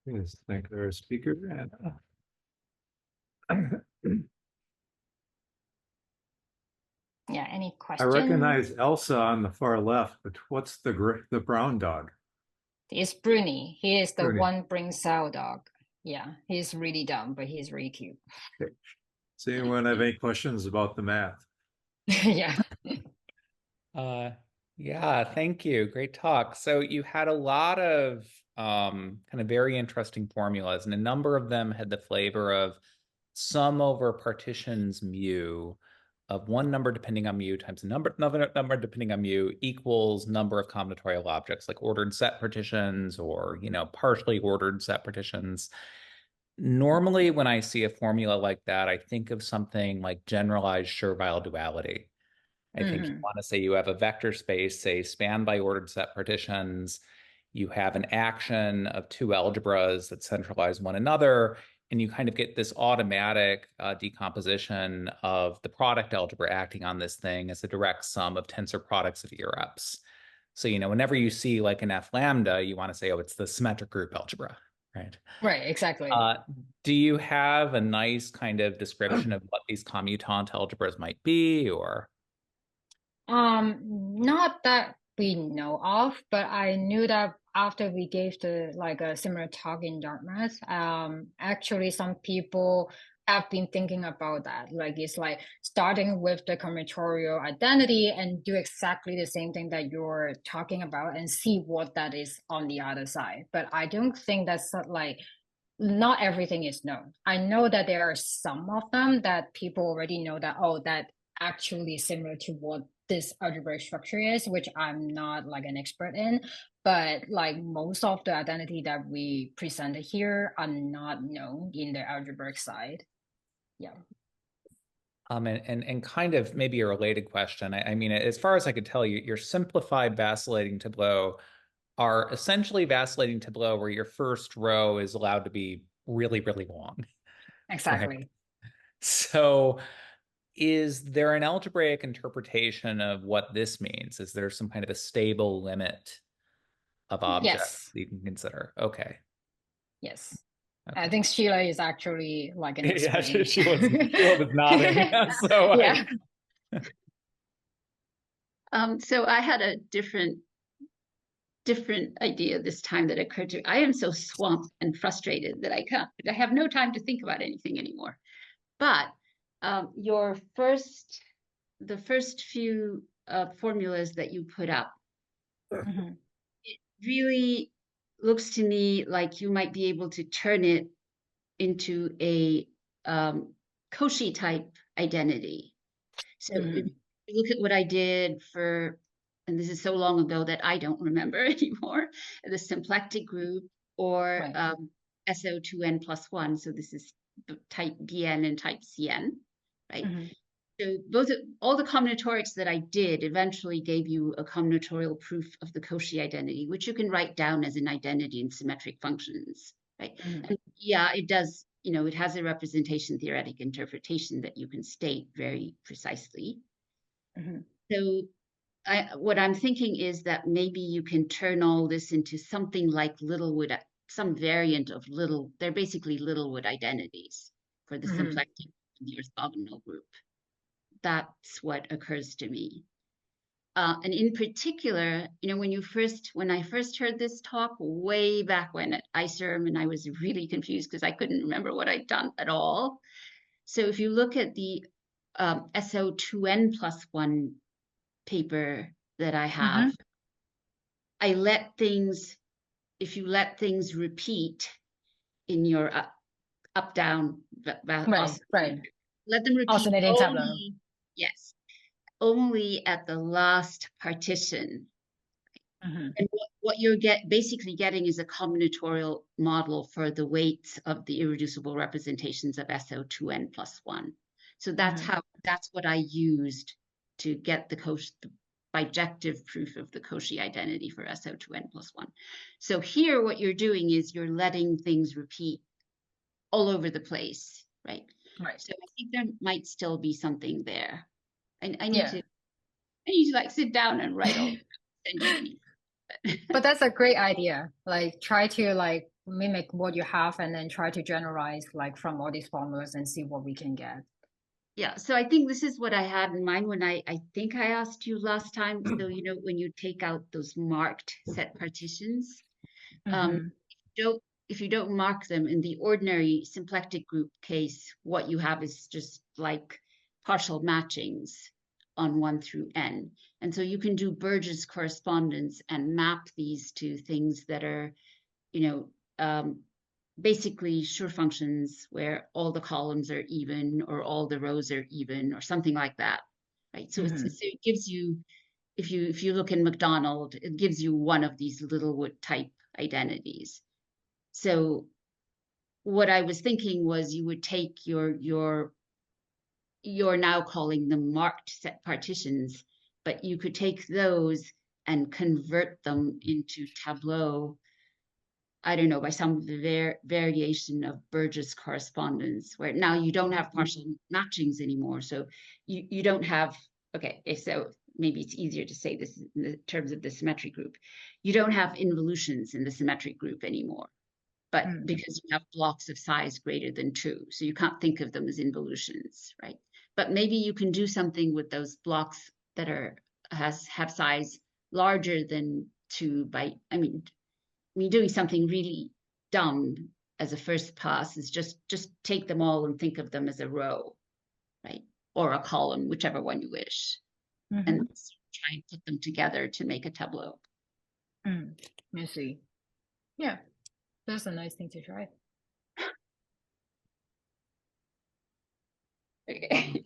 Yes, thank our speaker, and Yeah, any I questions? recognize Elsa on the far left, but what's the brown dog? It's Bruni. He is the Bruni. one brain cell dog. Yeah, he's really dumb, but he's really cute. Okay. Does anyone have any questions about the math? Yeah. Yeah, thank you. Great talk. So you had a lot of kind of very interesting formulas, and a number of them had the flavor of sum over partitions mu of one number depending on mu times another number depending on mu equals number of combinatorial objects, like ordered set partitions or, partially ordered set partitions. Normally, when I see a formula like that, I think of something like generalized Schur-Weil duality. I think you want to say you have a vector space, say spanned by ordered set partitions. You have an action of two algebras that centralize one another, and you kind of get this automatic decomposition of the product algebra acting on this thing as a direct sum of tensor products of ERFs. So, whenever you see like an F lambda, you want to say, oh, it's the symmetric group algebra, right? Right, exactly. Do you have a nice kind of description of what these commutant algebras might be, or? Not that we know of, but I knew that after we gave a similar talk in Dartmouth, actually some people have been thinking about that. Like it's like starting with the combinatorial identity and do exactly the same thing that you're talking about and see what that is on the other side. But I don't think that's not everything is known. I know that there are some of them that people already know that, oh, that actually similar to what this algebraic structure is, which I'm not like an expert in, but like most of the identity that we presented here are not known in the algebraic side. Yeah. And kind of maybe a related question. I mean, as far as I could tell you, your simplified vacillating tableau are essentially vacillating tableau where your first row is allowed to be really, really long. Exactly. Right? So is there an algebraic interpretation of what this means? Is there some kind of a stable limit of objects Yes. that you can consider? Okay. Yes. Okay. I think Sheila is actually like an Yeah, expert. Sheila was nodding. So yeah. So I had a different idea this time that occurred to me. I am so swamped and frustrated that I have no time to think about anything anymore. But the first few formulas that you put up, it really looks to me like you might be able to turn it into a Cauchy type identity. So if you look at what I did for, and this is so long ago that I don't remember anymore, the symplectic group or Right. SO2n plus 1. So this is type BN and type CN, right? So all the combinatorics that I did eventually gave you a combinatorial proof of the Cauchy identity, which you can write down as an identity in symmetric functions, right? And yeah, it does, it has a representation theoretic interpretation that you can state very precisely. So what I'm thinking is that maybe you can turn all this into something like Littlewood, some variant of they're basically Littlewood identities for the symplectic and the orthogonal group. That's what occurs to me. And in particular, when I first heard this talk way back when at ICERM, and I was really confused because I couldn't remember what I'd done at all. So if you look at the SO2n plus 1 paper that I have, if you let things repeat in your up-down, Right. let them repeat Oscillating tableau. Only at the last partition. And what you're basically getting is a combinatorial model for the weights of the irreducible representations of SO2n plus 1. So that's what I used to get the bijective proof of the Cauchy identity for SO2n plus 1. So here what you're doing is you're letting things repeat all over the place, right? Right. So I think there might still be something there. I need to like sit down and write all But that's a great idea. Like try to like mimic what you have and then try to generalize like from all these formulas and see what we can get. Yeah, so I think this is what I had in mind when I think I asked you last time. So, when you take out those marked set partitions, if you don't mark them in the ordinary symplectic group case, what you have is just like partial matchings on 1 through n. And so you can do Burgess correspondence and map these to things that are, basically Schur functions where all the columns are even or all the rows are even or something like that, right? So it gives you, if you look in McDonald, it gives you one of these Littlewood type identities. So what I was thinking was you would take your you're now calling them marked set partitions, but you could take those and convert them into Tableau, I don't know, by some variation of Burgess correspondence, where now you don't have partial matchings anymore. So you don't have, okay, so maybe it's easier to say this in the terms of the symmetric group. You don't have involutions in the symmetric group anymore, but because you have blocks of size greater than 2, so you can't think of them as involutions, right? But maybe you can do something with those blocks that have size larger than 2 by, I mean, doing something really dumb as a first pass is just take them all and think of them as a row, right? Or a column, whichever one you wish, and try and put them together to make a tableau. I see. Yeah, that's a nice thing to try. Okay.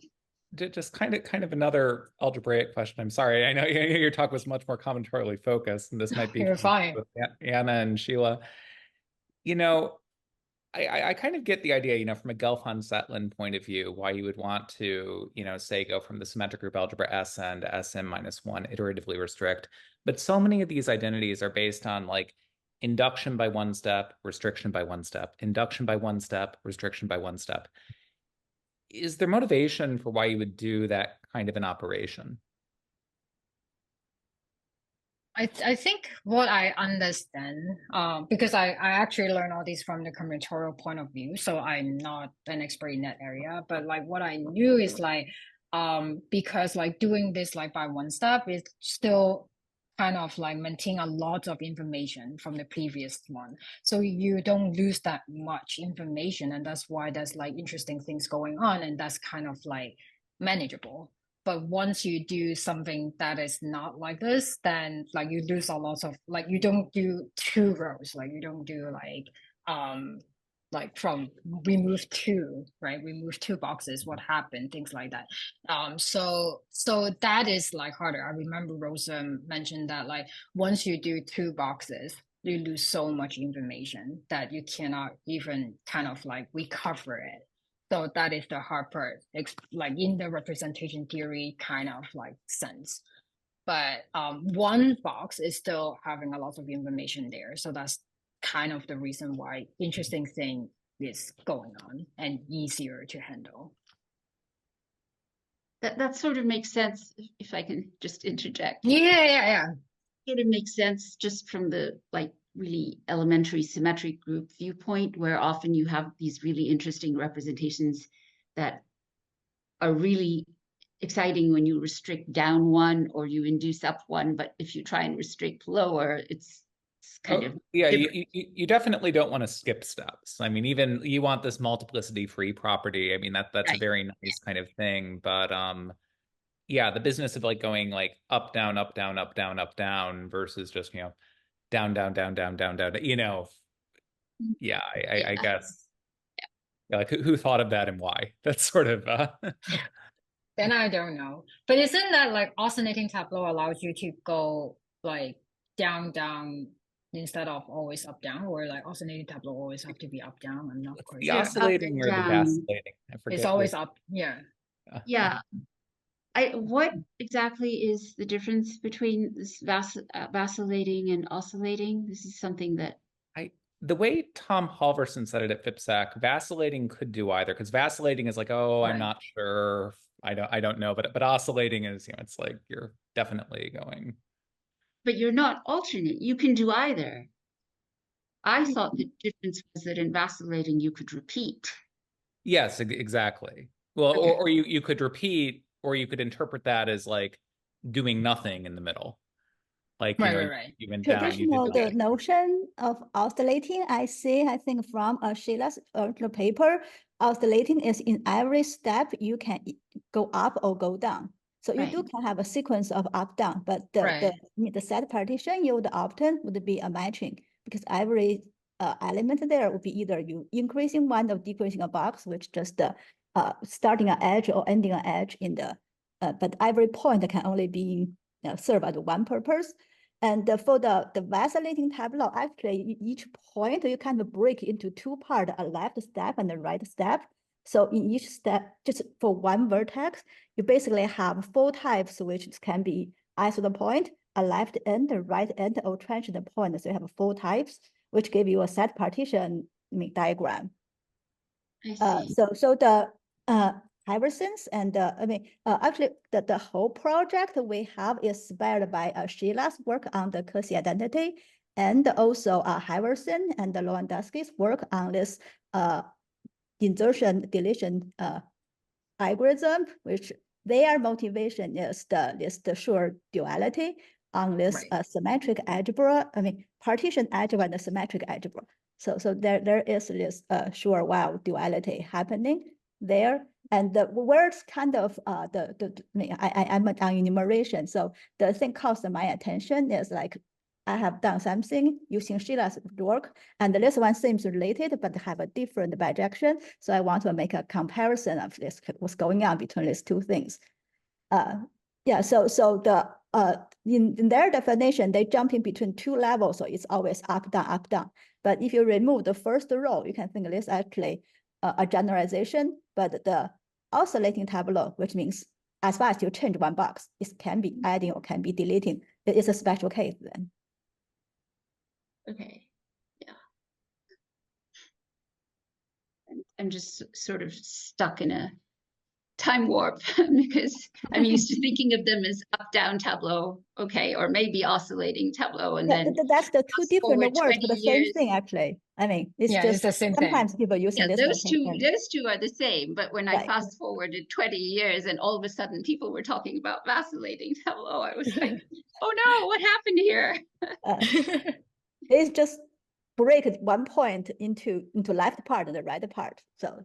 Just kind of another algebraic question. I'm sorry. I know your talk was much more combinatorially focused, and this might be You're fine. with Anna and Sheila. You know, I kind of get the idea, you know, from a Gelfand-Zetlin point of view, why you would want to, you know, say go from the symmetric group algebra Sn to Sn-1 iteratively restrict. But so many of these identities are based on like induction by one step, restriction by one step, induction by one step, restriction by one step. Is there motivation for why you would do that kind of an operation? I think what I understand, because I actually learned all these from the combinatorial point of view, so I'm not an expert in that area, but like what I knew is like, because like doing this like by one step is still kind of like maintain a lot of information from the previous one. So you don't lose that much information, and that's why there's like interesting things going on, and that's kind of like manageable. But once you do something that is not like this, then like you lose a lot of, like you don't do 2 rows, like you don't do like from remove 2, right? Remove 2 boxes, what happened, things like that. So that is like harder. I remember Rosa mentioned that like once you do 2 boxes, you lose so much information that you cannot even kind of like recover it. So that is the hard part, like in the representation theory kind of like sense. But one box is still having a lot of information there. So that's kind of the reason why interesting thing is going on and easier to handle. That sort of makes sense, if I can just interject. Yeah. Sort of makes sense just from the like really elementary symmetric group viewpoint, where often you have these really interesting representations that are really exciting when you restrict down 1 or you induce up 1, but if you try and restrict lower, it's kind of yeah. You definitely don't want to skip steps. I mean, even you want this multiplicity free property. I mean, that's right. A very nice kind of thing, but yeah, the business of like going like up down up down up down up down versus just, you know, down down down down down down, you know. Yeah, I guess. Yeah, like who thought of that and why? That's sort of Then I don't know. But isn't that like oscillating tableau allows you to go like down down instead of always up down, or like oscillating tableau always have to be up down? I'm not quite the sure. oscillating or the vacillating. I forget. It's always up. Yeah. Yeah. What exactly is the difference between this vacillating and oscillating? This is something that the way Tom Halverson said it at FIPSAC, vacillating could do either, because vacillating is like, oh, right. I'm not sure, I don't know, but oscillating is, you know, it's like you're definitely going. But you're not alternate. You can do either. I thought the difference was that in vacillating you could repeat. Yes, exactly. Well, okay. or you could repeat, or you could interpret that as like doing nothing in the middle. Like, you know, you went down. Traditional, the notion of oscillating, I think from Sheila's paper, oscillating is in every step you can go up or go down. So you can have a sequence of up down, but the set partition you would often would be a matching, because every element there would be either you increasing one or decreasing a box, which just starting an edge or ending an edge in the, but every point can only be serve as one purpose. And for the vacillating tableau, actually each point you kind of break into 2 parts, a left step and a right step. So in each step, just for one vertex, you basically have 4 types, which can be isolated point, a left end, a right end, or transition point. So you have 4 types, which give you a set partition diagram. I see. So the Iversons and actually the whole project we have is inspired by Sheila's work on the Kersey identity, and also Iverson and Lewandowski's work on this insertion deletion algorithm, which their motivation is the Schur duality on this symmetric algebra. Partition algebra and the symmetric algebra. So there is this Schur-Weil duality happening there. And the words kind of I'm on enumeration. So the thing caught my attention is like I have done something using Sheila's work, and this one seems related, but have a different bijection. So I want to make a comparison of this, what's going on between these 2 things. Yeah, so the in their definition, they jump in between 2 levels, so it's always up, down, up, down. But if you remove the first row, you can think this actually a generalization, but the oscillating tableau, which means as far as you change 1 box, it can be adding or can be deleting. It is a special case then. Okay, yeah. I'm just sort of stuck in a time warp because I'm used to thinking of them as up-down tableau, okay, or maybe oscillating tableau, and Yeah, then that's the 2 different words 20 for the same years. thing, actually. It's Yeah, just it's the same thing. sometimes people using this those notation. two are the same, but when I fast forwarded 20 years and all of a sudden people were talking about vacillating tableau, I was like, oh no, what happened here? It's just break 1 point into left part and the right part. So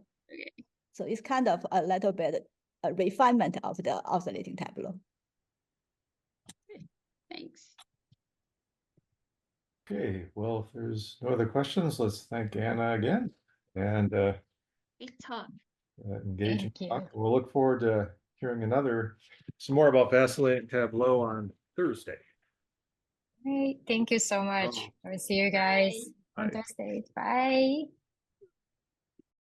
so it's kind of a little bit a refinement of the oscillating tableau. Thanks. Okay, well, if there's no other questions, let's thank Anna again, and Great talk. engaging Thank you. talk. We'll look forward to hearing some more about vacillating tableau on Thursday. Great. Thank you so much. I will see you guys on Bye. Thursday. Bye.